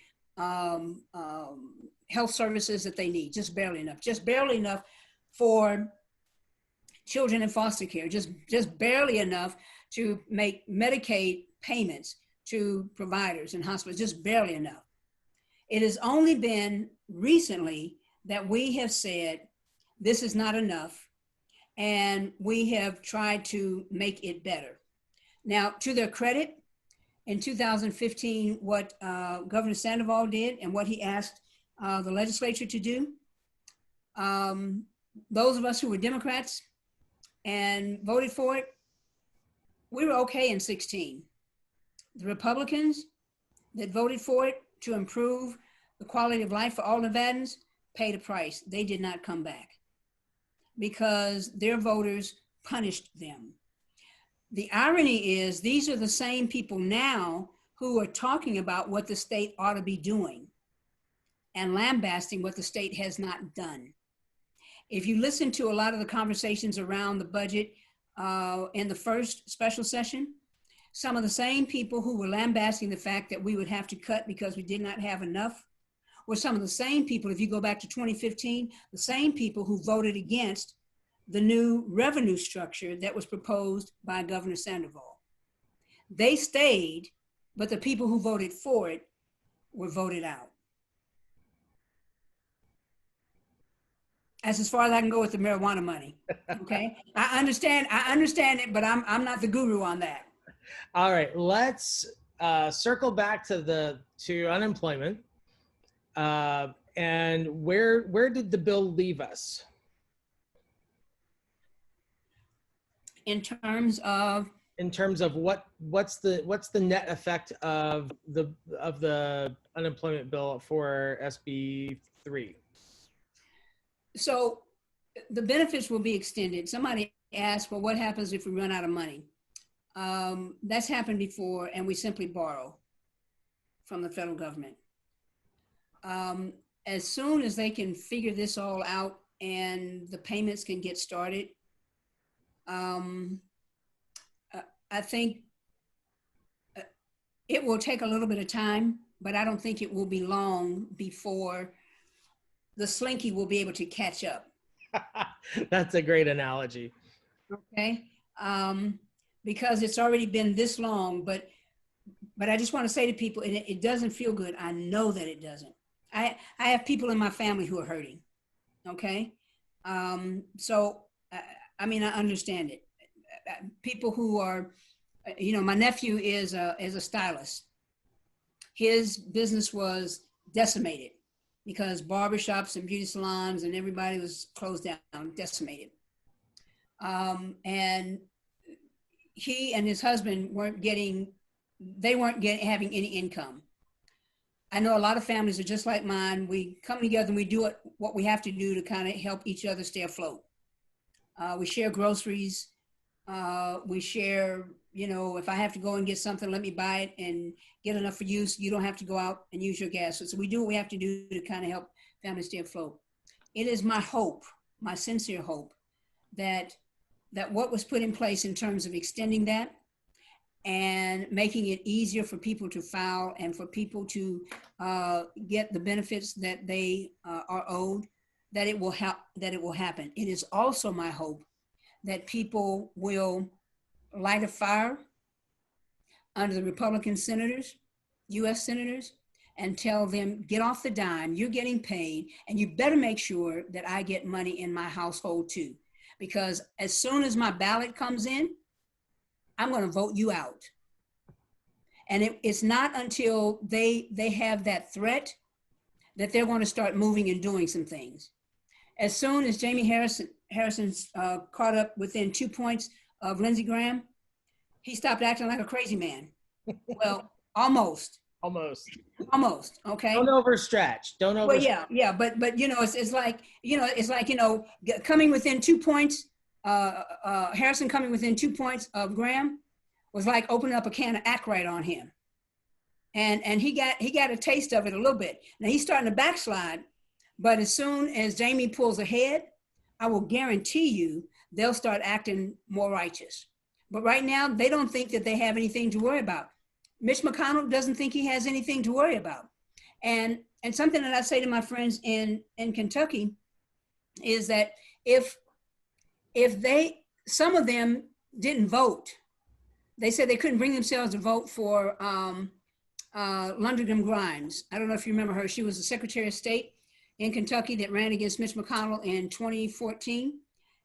health services that they need, just barely enough for children in foster care, just barely enough to make Medicaid payments to providers and hospitals, just barely enough. It has only been recently that we have said, this is not enough, and we have tried to make it better. Now, to their credit, in 2015, what Governor Sandoval did and what he asked the legislature to do, those of us who were Democrats and voted for it, we were okay in 16. The Republicans that voted for it to improve the quality of life for all Nevadans paid a price. They did not come back because their voters punished them. The irony is these are the same people now who are talking about what the state ought to be doing and lambasting what the state has not done. If you listen to a lot of the conversations around the budget in the first special session, some of the same people who were lambasting the fact that we would have to cut because we did not have enough were some of the same people, if you go back to 2015, the same people who voted against the new revenue structure that was proposed by Governor Sandoval. They stayed, but the people who voted for it were voted out. That's as far as I can go with the marijuana money. Okay, I understand it, but I'm not the guru on that. All right, let's circle back to unemployment, and where did the bill leave us? In terms of what's the net effect of the unemployment bill for SB 3? So the benefits will be extended. Somebody asked, well, what happens if we run out of money? That's happened before, and we simply borrow from the federal government. As soon as they can figure this all out and the payments can get started, I think it will take a little bit of time, but I don't think it will be long before the slinky will be able to catch up. That's a great analogy. Okay, because it's already been this long, but I just want to say to people, and it doesn't feel good. I know that it doesn't. I have people in my family who are hurting. Okay, so I mean, I understand it. People who are, my nephew is a stylist. His business was decimated because barbershops and beauty salons and everybody was closed down, decimated. And he and his husband weren't having any income. I know a lot of families are just like mine. We come together and we do what we have to do to kind of help each other stay afloat. We share groceries. We share, if I have to go and get something, let me buy it and get enough for use. You don't have to go out and use your gas. So we do what we have to do to kind of help families stay afloat. It is my hope, my sincere hope, that what was put in place in terms of extending that and making it easier for people to file and for people to get the benefits that they are owed, that it will happen. It is also my hope that people will light a fire under the Republican senators, US senators, and tell them, get off the dime, you're getting paid, and you better make sure that I get money in my household too. Because as soon as my ballot comes in, I'm gonna vote you out. And it's not until they have that threat that they're gonna start moving and doing some things. As soon as Jamie Harrison's caught up within 2 points of Lindsey Graham, he stopped acting like a crazy man. Well, almost. Almost. Almost. Okay. Don't overstretch. Don't overstretch. Well, yeah, but you know, it's like, you know, coming within 2 points, Harrison coming within 2 points of Graham was like opening up a can of Ackright on him. And he got a taste of it a little bit. Now he's starting to backslide, but as soon as Jamie pulls ahead, I will guarantee you they'll start acting more righteous. But right now, they don't think that they have anything to worry about. Mitch McConnell doesn't think he has anything to worry about. And something that I say to my friends in Kentucky is that if some of them didn't vote, they said they couldn't bring themselves to vote for Lundgren Grimes. I don't know if you remember her. She was the Secretary of State in Kentucky that ran against Mitch McConnell in 2014.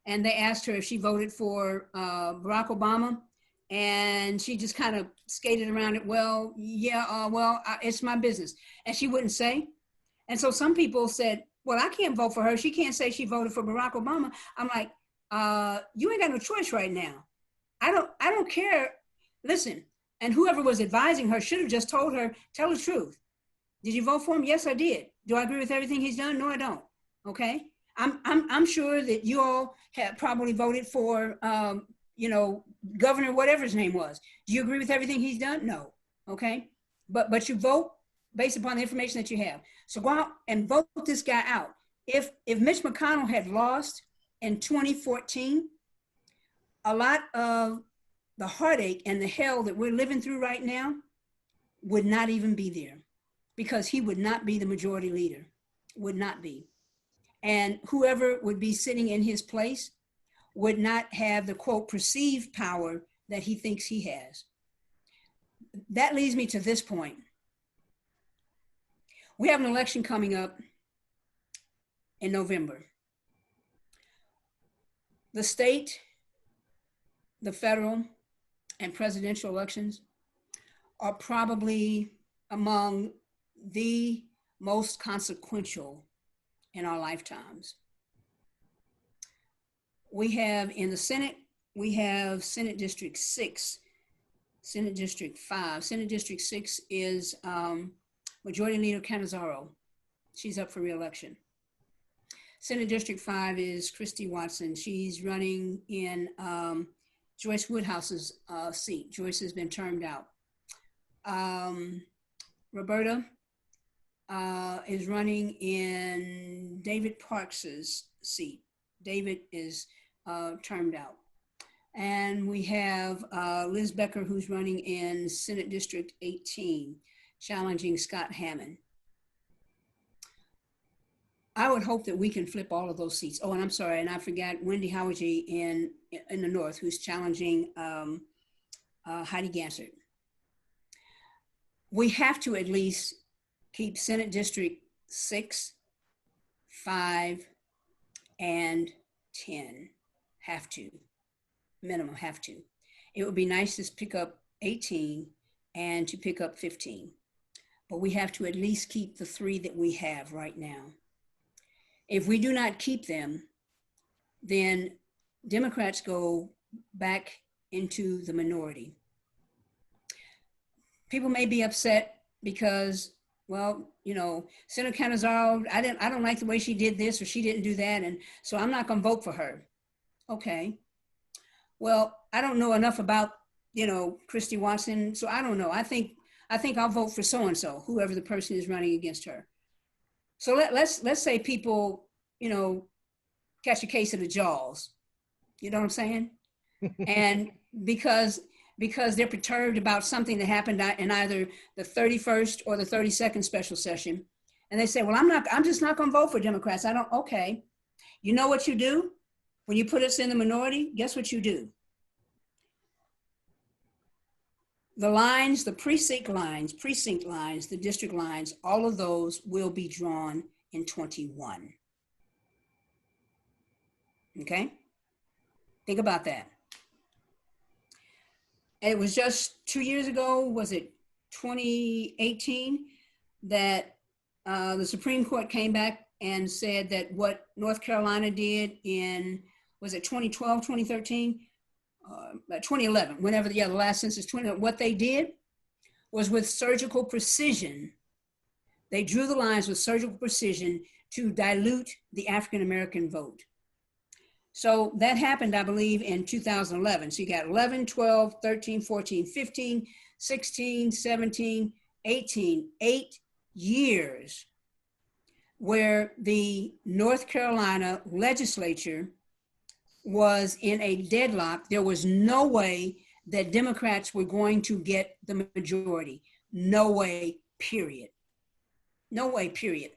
And they asked her if she voted for Barack Obama. And she just kind of skated around it. Well, yeah, it's my business. And she wouldn't say. And so some people said, well, I can't vote for her. She can't say she voted for Barack Obama. I'm like, you ain't got no choice right now. I don't care. Listen, and whoever was advising her should have just told her, tell the truth. Did you vote for him? Yes, I did. Do I agree with everything he's done? No, I don't. Okay. I'm sure that you all have probably voted for, Governor, whatever his name was. Do you agree with everything he's done? No. Okay. But you vote based upon the information that you have. So go out and vote this guy out. If Mitch McConnell had lost in 2014, a lot of the heartache and the hell that we're living through right now would not even be there, because he would not be the majority leader, would not be. And whoever would be sitting in his place would not have the, quote, perceived power that he thinks he has. That leads me to this point. We have an election coming up in November. The state, the federal, and presidential elections are probably among the most consequential in our lifetimes. We have in the Senate, we have Senate District 6, Senate District 5. Senate District 6 is Majority Leader Canizaro. She's up for re-election. Senate District 5 is Christy Watson. She's running in Joyce Woodhouse's seat. Joyce has been termed out. Roberta is running in David Parks's seat. David is termed out. And we have Liz Becker, who's running in Senate District 18, challenging Scott Hammond. I would hope that we can flip all of those seats. Oh, and I'm sorry, and I forgot Wendy Howagie in the North, who's challenging Heidi Gansert. We have to at least keep Senate District 6, 5, and 10. Have to. Minimum, have to. It would be nice to pick up 18 and to pick up 15. But we have to at least keep the 3 that we have right now. If we do not keep them, then Democrats go back into the minority. People may be upset because, well, you know, Senator Canizaro, I don't like the way she did this or she didn't do that, and so I'm not going to vote for her. Okay. Well, I don't know enough about, you know, Christy Watson, so I don't know. I think I'll vote for so-and-so, whoever the person is running against her. So let's say people, you know, catch a case of the jaws. You know what I'm saying? And because they're perturbed about something that happened in either the 31st or the 32nd special session, and they say, well, I'm just not going to vote for Democrats. Okay. You know what you do? When you put us in the minority, guess what you do? The lines, the precinct lines, the district lines, all of those will be drawn in 21. Okay? Think about that. And it was just 2 years ago, was it 2018, that the Supreme Court came back and said that what North Carolina did in, was it 2012, 2013? 2011, whenever the last census, what they did was with surgical precision. They drew the lines with surgical precision to dilute the African-American vote. So that happened, I believe, in 2011. So you got 11, 12, 13, 14, 15, 16, 17, 18, 8 years where the North Carolina legislature was in a deadlock. There was no way that Democrats were going to get the majority. No way, period. No way, period.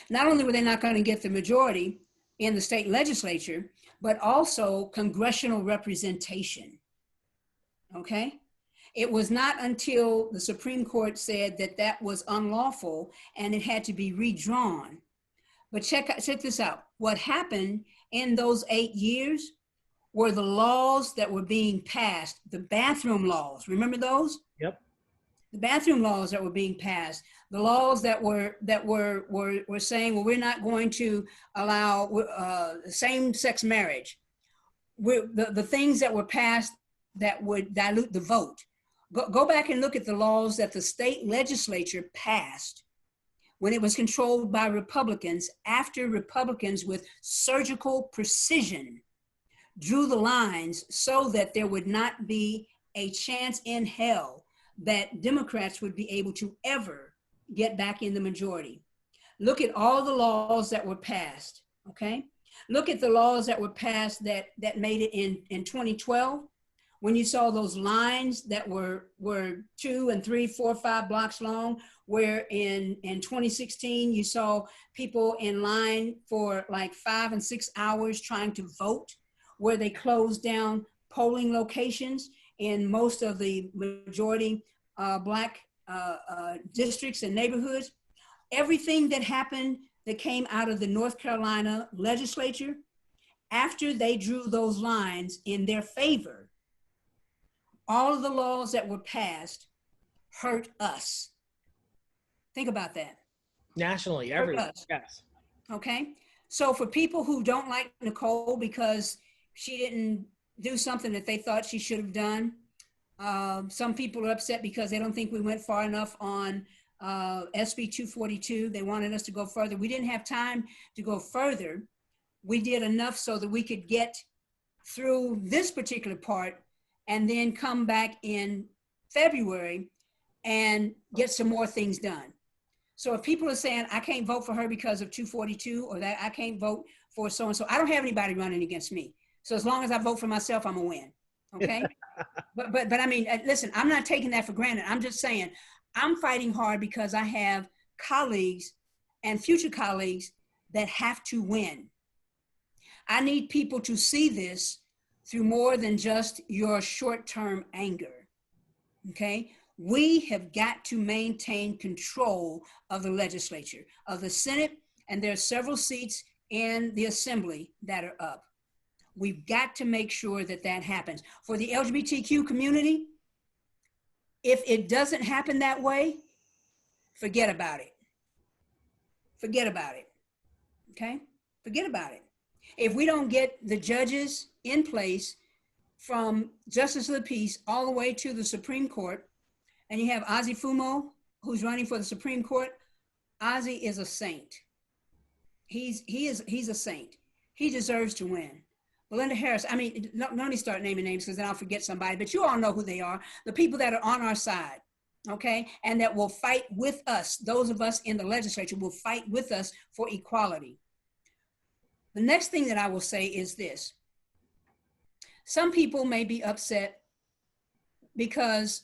Not only were they not going to get the majority in the state legislature, but also congressional representation. Okay? It was not until the Supreme Court said that that was unlawful and it had to be redrawn. But check this out. What happened in those 8 years were the laws that were being passed, the bathroom laws. Remember those? Yep. The bathroom laws that were being passed, the laws that were saying, well, we're not going to allow same-sex marriage. The things that were passed that would dilute the vote. Go back and look at the laws that the state legislature passed when it was controlled by Republicans, after Republicans with surgical precision drew the lines so that there would not be a chance in hell that Democrats would be able to ever get back in the majority. Look at all the laws that were passed, okay? Look at the laws that were passed that made it in 2012, when you saw those lines that were 2 and 3, 4, 5 blocks long, where in 2016, you saw people in line for like 5 and 6 hours trying to vote, where they closed down polling locations in most of the majority Black districts and neighborhoods. Everything that happened that came out of the North Carolina legislature, after they drew those lines in their favor, all of the laws that were passed hurt us. Think about that. Nationally, everywhere. Yes. Okay. So for people who don't like Nicole because she didn't do something that they thought she should have done, some people are upset because they don't think we went far enough on SB 242. They wanted us to go further. We didn't have time to go further. We did enough so that we could get through this particular part and then come back in February and get some more things done. So if people are saying, I can't vote for her because of 242, or that I can't vote for so-and-so, I don't have anybody running against me. So as long as I vote for myself, I'm gonna win, okay? but I mean, listen, I'm not taking that for granted. I'm just saying, I'm fighting hard because I have colleagues and future colleagues that have to win. I need people to see this through more than just your short-term anger, okay? We have got to maintain control of the legislature, of the Senate, and there are several seats in the Assembly that are up. We've got to make sure that that happens. For the LGBTQ community, if it doesn't happen that way, forget about it. Forget about it, okay? Forget about it. If we don't get the judges in place from Justice of the Peace all the way to the Supreme Court, and you have Ozzie Fumo, who's running for the Supreme Court, Ozzie is a saint. He's a saint. He deserves to win. Belinda Harris, I mean, let me start naming names because then I'll forget somebody, but you all know who they are, the people that are on our side, okay? And that will fight with us. Those of us in the legislature will fight with us for equality. The next thing that I will say is this. Some people may be upset because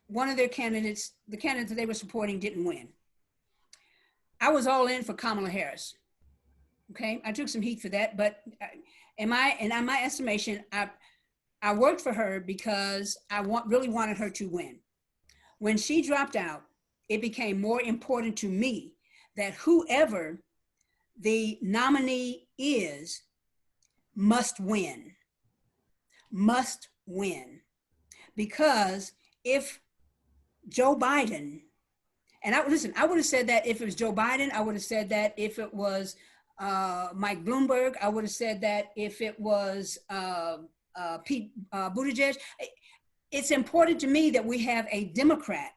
one of their candidates, the candidate that they were supporting, didn't win. I was all in for Kamala Harris. Okay, I took some heat for that, but in my estimation, I worked for her because I really wanted her to win. When she dropped out, it became more important to me that whoever the nominee is must win. Must win. Because if Joe Biden And I would have said that if it was Joe Biden. I would have said that if it was Mike Bloomberg. I would have said that if it was Pete Buttigieg. It's important to me that we have a Democrat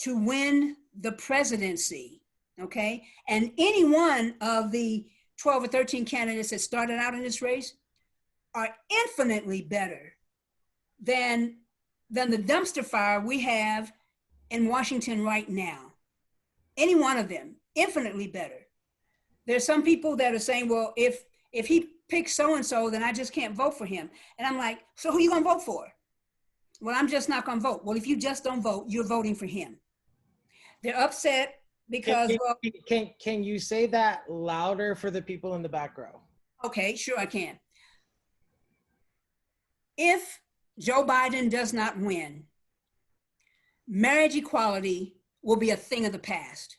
to win the presidency, okay? And any one of the 12 or 13 candidates that started out in this race are infinitely better than the dumpster fire we have in Washington right now. Any one of them, infinitely better. There's some people that are saying, well, if he picks so-and-so, then I just can't vote for him. And I'm like, so who are you gonna vote for? Well, I'm just not gonna vote. Well, if you just don't vote, you're voting for him. They're upset because, can you say that louder for the people in the back row? Okay, sure I can. If Joe Biden does not win, marriage equality will be a thing of the past.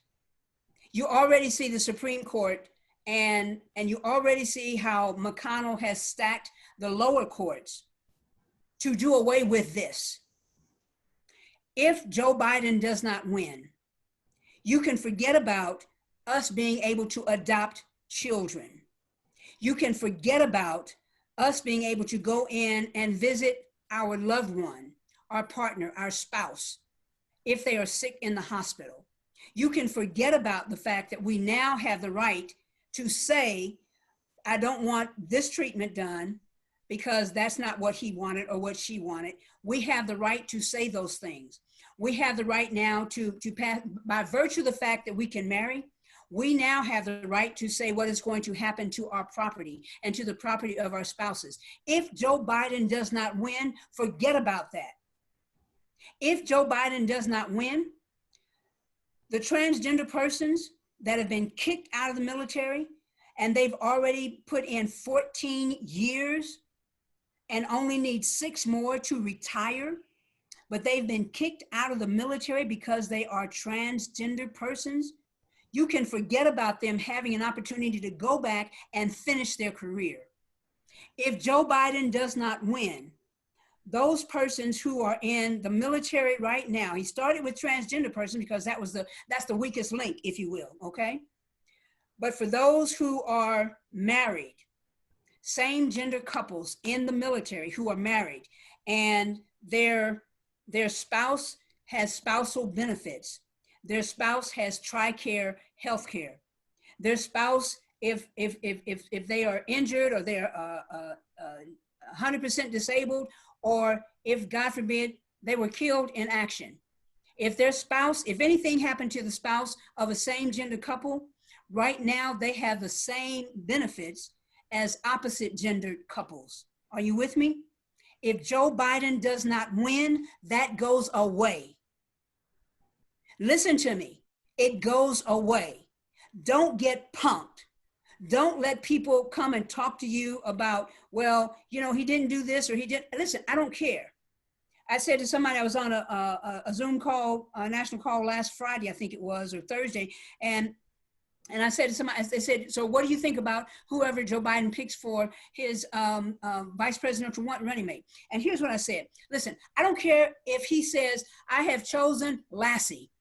You already see the Supreme Court and you already see how McConnell has stacked the lower courts to do away with this. If Joe Biden does not win, you can forget about us being able to adopt children. You can forget about us being able to go in and visit our loved one, our partner, our spouse, if they are sick in the hospital. You can forget about the fact that we now have the right to say, I don't want this treatment done because that's not what he wanted or what she wanted. We have the right to say those things. We have the right now to pass, by virtue of the fact that we can marry, we now have the right to say what is going to happen to our property and to the property of our spouses. If Joe Biden does not win, forget about that. If Joe Biden does not win, the transgender persons that have been kicked out of the military and they've already put in 14 years and only need 6 more to retire, but they've been kicked out of the military because they are transgender persons, you can forget about them having an opportunity to go back and finish their career. If Joe Biden does not win, those persons who are in the military right now, he started with transgender persons because that's the weakest link, if you will, okay? But for those who are married, same gender couples in the military who are married and their spouse has spousal benefits, their spouse has TRICARE health care, their spouse, if they are injured or they're 100% disabled, or if, God forbid, they were killed in action. If their spouse, if anything happened to the spouse of a same gender couple, right now they have the same benefits as opposite gendered couples. Are you with me? If Joe Biden does not win, that goes away. Listen to me, it goes away. Don't get punked. Don't let people come and talk to you about, well, you know, he didn't do this or he didn't. Listen, I don't care. I said to somebody, I was on a Zoom call, a national call last Friday, I think it was, or Thursday. And I said to somebody, they said, so what do you think about whoever Joe Biden picks for his vice presidential running mate? And here's what I said. Listen, I don't care if he says, I have chosen Lassie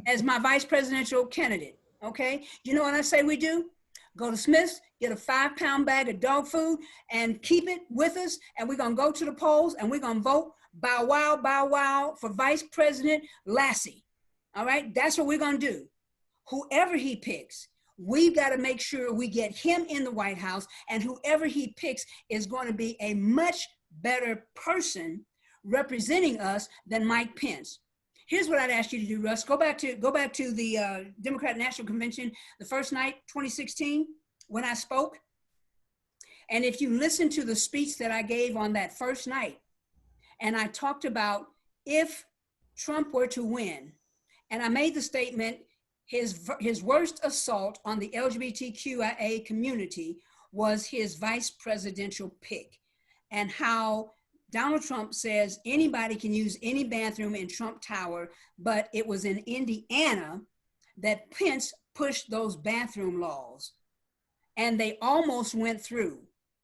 as my vice presidential candidate. Okay, you know what I say we do? Go to Smith's, get a 5-pound bag of dog food and keep it with us. And we're gonna go to the polls and we're gonna vote bow wow for Vice President Lassie. All right, that's what we're gonna do. Whoever he picks, we've gotta make sure we get him in the White House, and whoever he picks is gonna be a much better person representing us than Mike Pence. Here's what I'd ask you to do, Russ. Go back to the Democrat National Convention, the first night, 2016, when I spoke. And if you listen to the speech that I gave on that first night, and I talked about if Trump were to win, and I made the statement, his worst assault on the LGBTQIA community was his vice presidential pick, and how Donald Trump says anybody can use any bathroom in Trump Tower, but it was in Indiana that Pence pushed those bathroom laws, and they almost went through.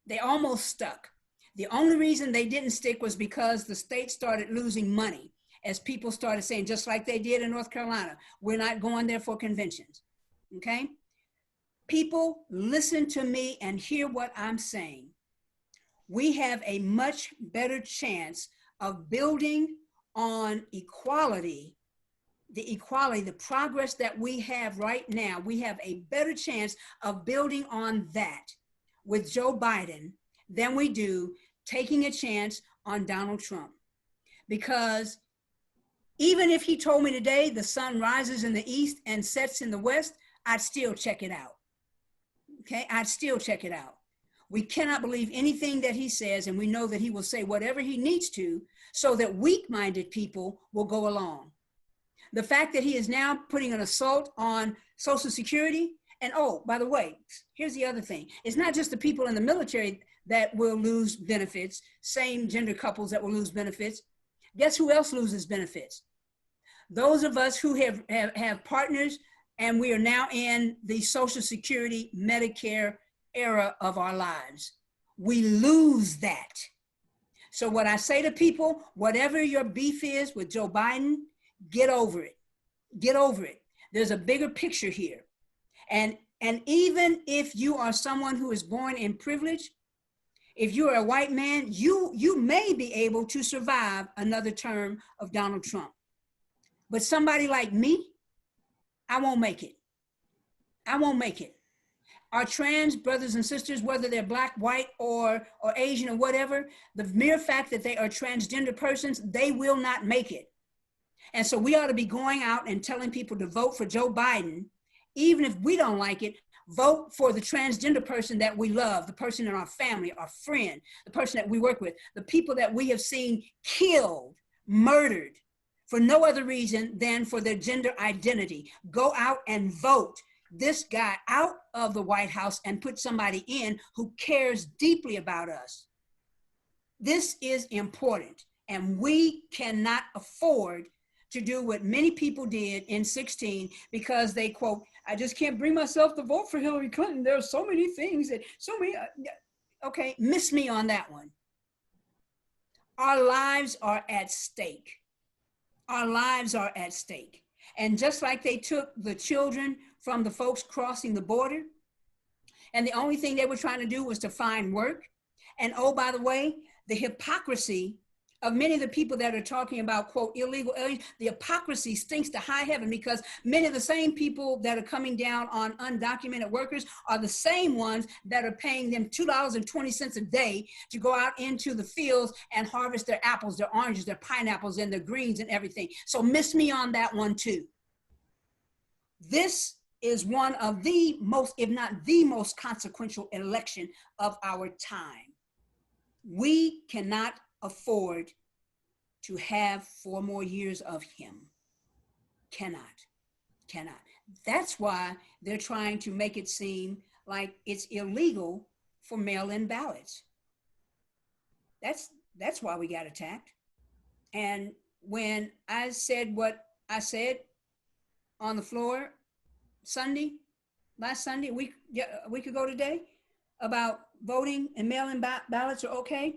They almost stuck. The only reason they didn't stick was because the state started losing money, as people started saying, just like they did in North Carolina, we're not going there for conventions, okay? People, listen to me and hear what I'm saying. We have a much better chance of building on equality, the progress that we have right now. We have a better chance of building on that with Joe Biden than we do taking a chance on Donald Trump. Because even if he told me today the sun rises in the east and sets in the west, I'd still check it out. Okay, I'd still check it out. We cannot believe anything that he says, and we know that he will say whatever he needs to so that weak-minded people will go along. The fact that he is now putting an assault on Social Security, and oh, by the way, here's the other thing. It's not just the people in the military that will lose benefits, same gender couples that will lose benefits. Guess who else loses benefits? Those of us who have partners, and we are now in the Social Security, Medicare era of our lives. We lose that. So what I say to people, whatever your beef is with Joe Biden, get over it. Get over it. There's a bigger picture here. And even if you are someone who is born in privilege, if you are a white man, you may be able to survive another term of Donald Trump. But somebody like me, I won't make it. I won't make it. Our trans brothers and sisters, whether they're black, white, or Asian or whatever, the mere fact that they are transgender persons, they will not make it. And so we ought to be going out and telling people to vote for Joe Biden, even if we don't like it. Vote for the transgender person that we love, the person in our family, our friend, the person that we work with, the people that we have seen killed, murdered for no other reason than for their gender identity. Go out and vote this guy out of the White House and put somebody in who cares deeply about us. This is important, and we cannot afford to do what many people did in 2016 because they quote, I just can't bring myself to vote for Hillary Clinton. There are so many things that, okay, miss me on that one. Our lives are at stake. Our lives are at stake. And just like they took the children from the folks crossing the border, and the only thing they were trying to do was to find work. And oh, by the way, the hypocrisy of many of the people that are talking about, quote, illegal aliens, the hypocrisy stinks to high heaven because many of the same people that are coming down on undocumented workers are the same ones that are paying them $2.20 a day to go out into the fields and harvest their apples, their oranges, their pineapples, and their greens and everything. So miss me on that one too. This is one of the most, if not the most consequential election of our time. We cannot afford to have 4 more years of him. Cannot. That's why they're trying to make it seem like it's illegal for mail-in ballots. That's why we got attacked. And when I said what I said on the floor last Sunday, a week ago today, about voting and mail-in ballots are okay,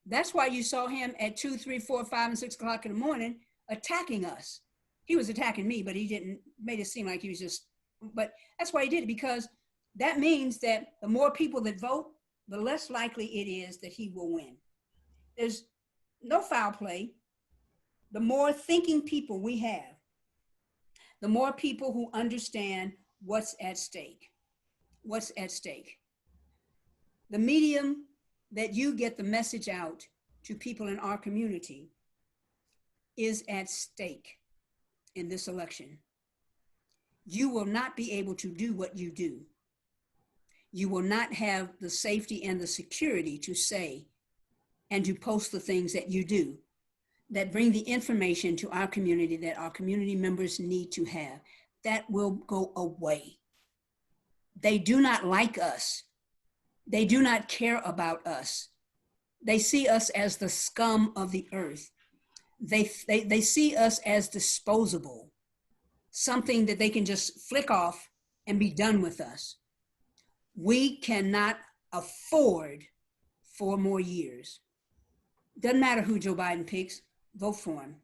that's why you saw him at 2, 3, 4, 5, and 6 o'clock in the morning attacking us. He was attacking me, but he didn't made it seem like he was just, but that's why he did it, because that means that the more people that vote, the less likely it is that he will win. There's no foul play. The more thinking people we have, the more people who understand what's at stake. What's at stake. The medium that you get the message out to people in our community is at stake in this election. You will not be able to do what you do. You will not have the safety and the security to say and to post the things that you do that bring the information to our community that our community members need to have. That will go away. They do not like us. They do not care about us. They see us as the scum of the earth. They see us as disposable, something that they can just flick off and be done with us. We cannot afford 4 more years. Doesn't matter who Joe Biden picks, vote for him.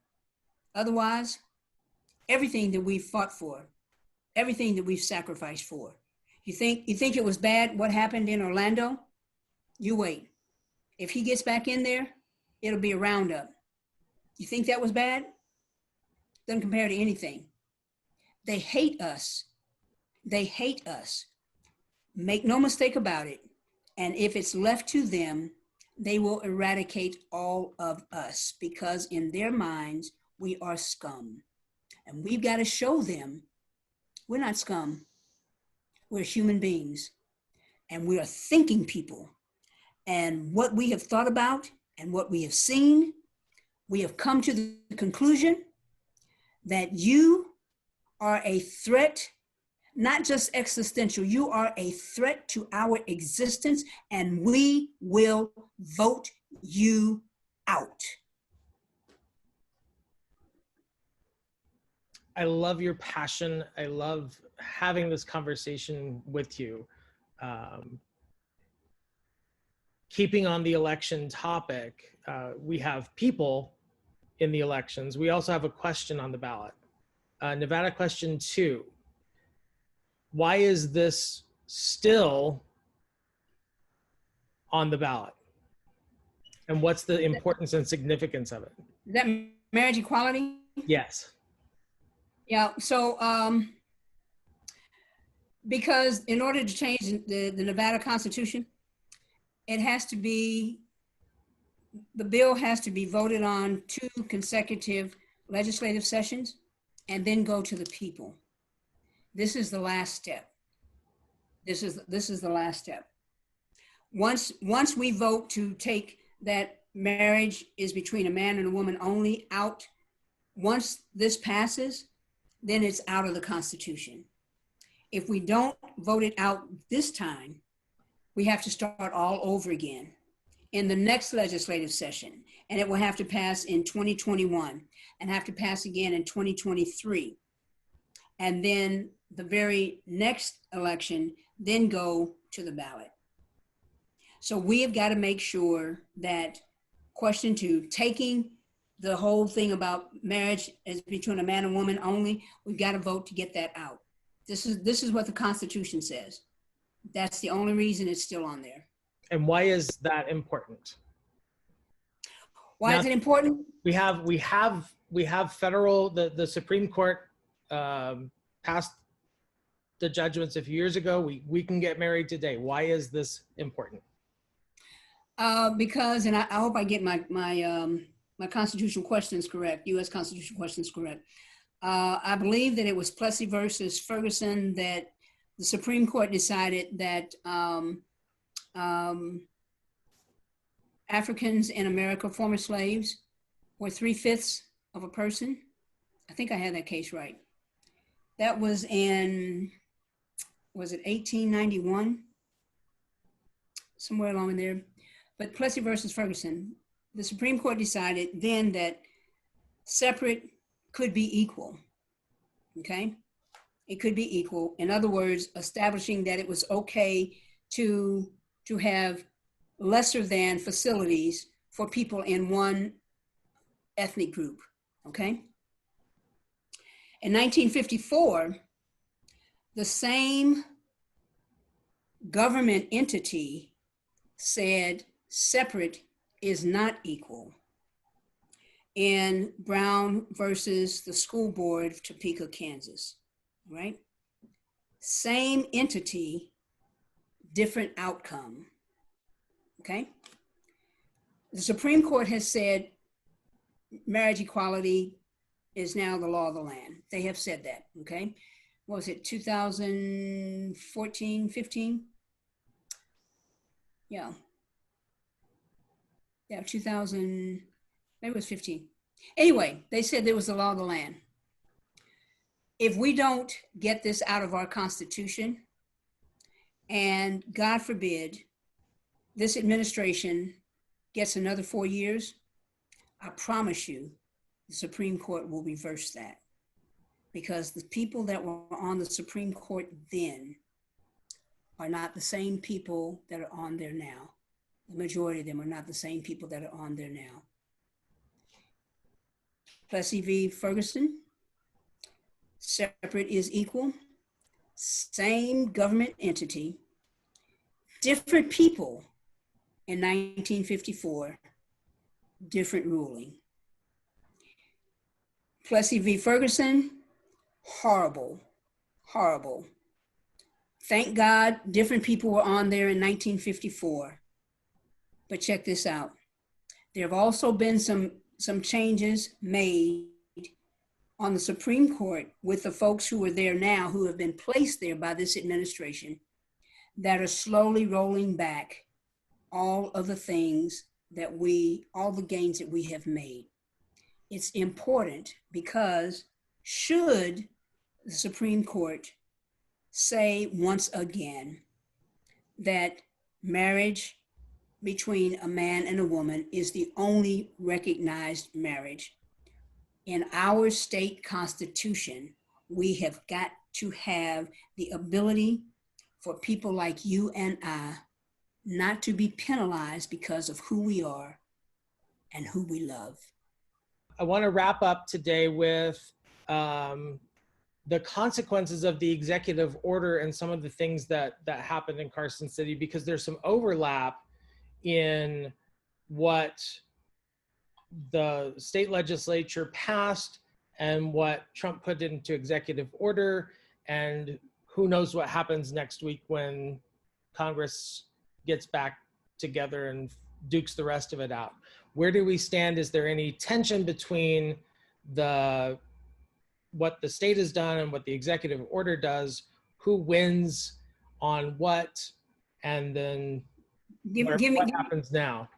Otherwise, everything that we've fought for, everything that we've sacrificed for. You think it was bad what happened in Orlando? You wait. If he gets back in there, it'll be a roundup. You think that was bad? Doesn't compare to anything. They hate us. They hate us. Make no mistake about it. And if it's left to them, they will eradicate all of us because in their minds, we are scum. And we've got to show them we're not scum. We're human beings. And we are thinking people. And what we have thought about and what we have seen, we have come to the conclusion that you are a threat, not just existential, you are a threat to our existence, and we will vote you out. I love your passion. I love having this conversation with you. Keeping on the election topic, we have people in the elections. We also have a question on the ballot. Nevada question 2. Why is this still on the ballot? And what's the importance and significance of it? Is that marriage equality? Yes. Yeah, so because in order to change the Nevada Constitution, it has to be, the bill has to be voted on 2 consecutive legislative sessions and then go to the people. This is the last step. This is the last step. Once we vote to take that marriage is between a man and a woman only out, once this passes, then it's out of the Constitution. If we don't vote it out this time, we have to start all over again in the next legislative session, and it will have to pass in 2021 and have to pass again in 2023. And then the very next election, then go to the ballot. So we have got to make sure that question 2, taking the whole thing about marriage is between a man and woman only, we've got to vote to get that out. This is what the Constitution says. That's the only reason it's still on there. And why is that important? Why is it important? We have federal, the Supreme Court passed the judgments a few years ago. We can get married today. Why is this important? Because, and I hope I get my constitutional questions correct, U.S. constitutional questions correct. I believe that it was Plessy versus Ferguson that the Supreme Court decided that Africans in America, former slaves, were 3/5 of a person. I think I had that case right. That was in, was it 1891? Somewhere along in there. But Plessy versus Ferguson, the Supreme Court decided then that separate could be equal, okay? It could be equal. In other words, establishing that it was okay to have lesser than facilities for people in one ethnic group, okay? In 1954, the same government entity said separate is not equal in Brown versus the School Board of Topeka, Kansas, right? Same entity, different outcome, okay? The Supreme Court has said marriage equality is now the law of the land. They have said that, okay? What was it, 2014, 15? Yeah. Yeah, 2000, maybe it was 15. Anyway, they said there was the law of the land. If we don't get this out of our Constitution, and God forbid, this administration gets another 4 years, I promise you, the Supreme Court will reverse that. Because the people that were on the Supreme Court then are not the same people that are on there now. The majority of them are not the same people that are on there now. Plessy v. Ferguson. Separate is equal. Same government entity, different people in 1954, different ruling. Plessy v. Ferguson, horrible, horrible. Thank God different people were on there in 1954. But check this out. There have also been some changes made on the Supreme Court with the folks who are there now, who have been placed there by this administration, that are slowly rolling back all of the things that all the gains that we have made. It's important because should the Supreme Court say once again that marriage between a man and a woman is the only recognized marriage, in our state constitution, we have got to have the ability for people like you and I not to be penalized because of who we are and who we love. I want to wrap up today with the consequences of the executive order and some of the things that happened in Carson City, because there's some overlap in what the state legislature passed and what Trump put into executive order, and who knows what happens next week when Congress gets back together and dukes the rest of it out. Where do we stand? Is there any tension between what the state has done and what the executive order does? Who wins on what? And then what happens now?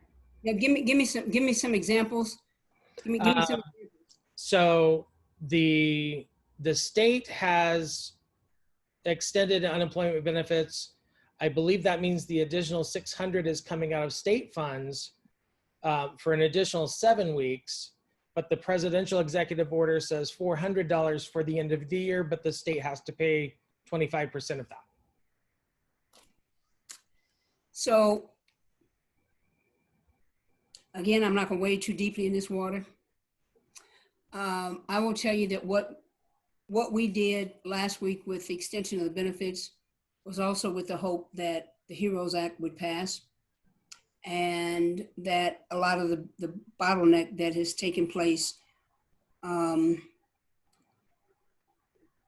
Yeah, give me some examples. Give me some. So the state has extended unemployment benefits. I believe that means the additional $600 is coming out of state funds for an additional 7 weeks. But the presidential executive order says $400 for the end of the year, but the state has to pay 25% of that. So again, I'm not going to wade too deeply in this water. I will tell you that what we did last week with the extension of the benefits was also with the hope that the HEROES Act would pass, and that a lot of the bottleneck that has taken place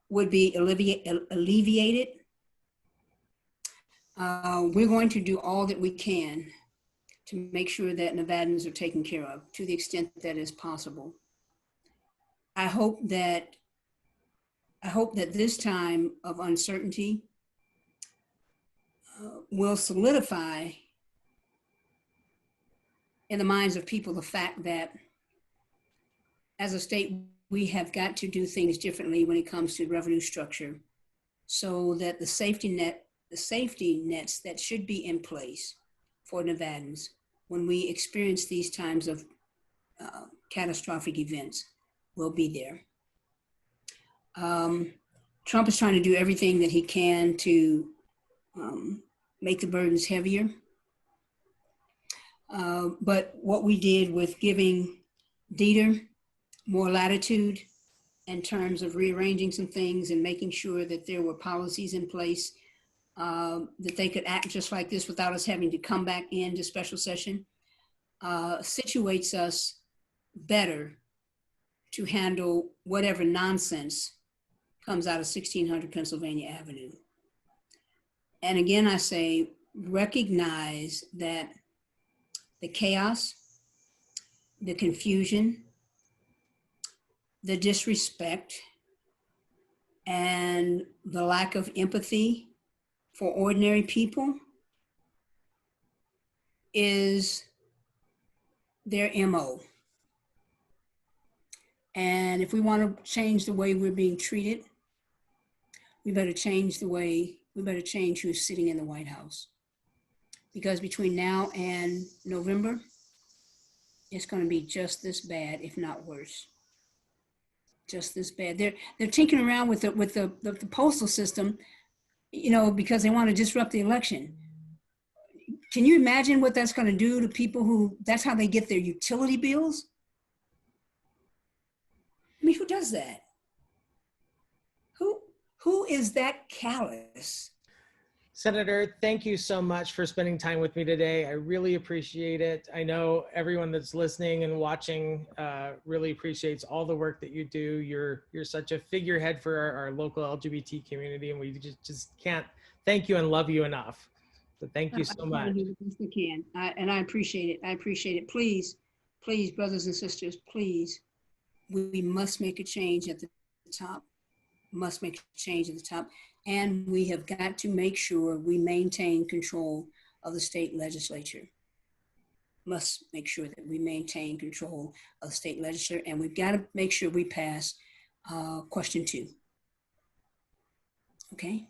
would be alleviated. We're going to do all that we can to make sure that Nevadans are taken care of to the extent that is possible. I hope that this time of uncertainty will solidify in the minds of people the fact that as a state, we have got to do things differently when it comes to revenue structure, so that the safety nets that should be in place for Nevadans when we experience these times of catastrophic events will be there. Trump is trying to do everything that he can to make the burdens heavier. But what we did with giving Dieter more latitude in terms of rearranging some things and making sure that there were policies in place that they could act just like this without us having to come back into special session, situates us better to handle whatever nonsense comes out of 1600 Pennsylvania Avenue. And again, I say, recognize that the chaos, the confusion, the disrespect, and the lack of empathy for ordinary people is their MO. And if we want to change the way we're being treated, we better change who's sitting in the White House. Because between now and November, it's going to be just this bad, if not worse. Just this bad. They're tinkering around with the postal system, because they want to disrupt the election. Can you imagine what that's going to do to people who, that's how they get their utility bills? I mean, who does that? Who is that callous? Senator, thank you so much for spending time with me today. I really appreciate it. I know everyone that's listening and watching really appreciates all the work that you do. You're such a figurehead for our local LGBT community, and we just can't thank you and love you enough. So thank you so much. We can, and I appreciate it. I appreciate it. Please, please, brothers and sisters, please, we must make a change at the top. Must make a change at the top. And we have got to make sure we maintain control of the state legislature. Must make sure that we maintain control of the state legislature. And we've got to make sure we pass question 2. Okay?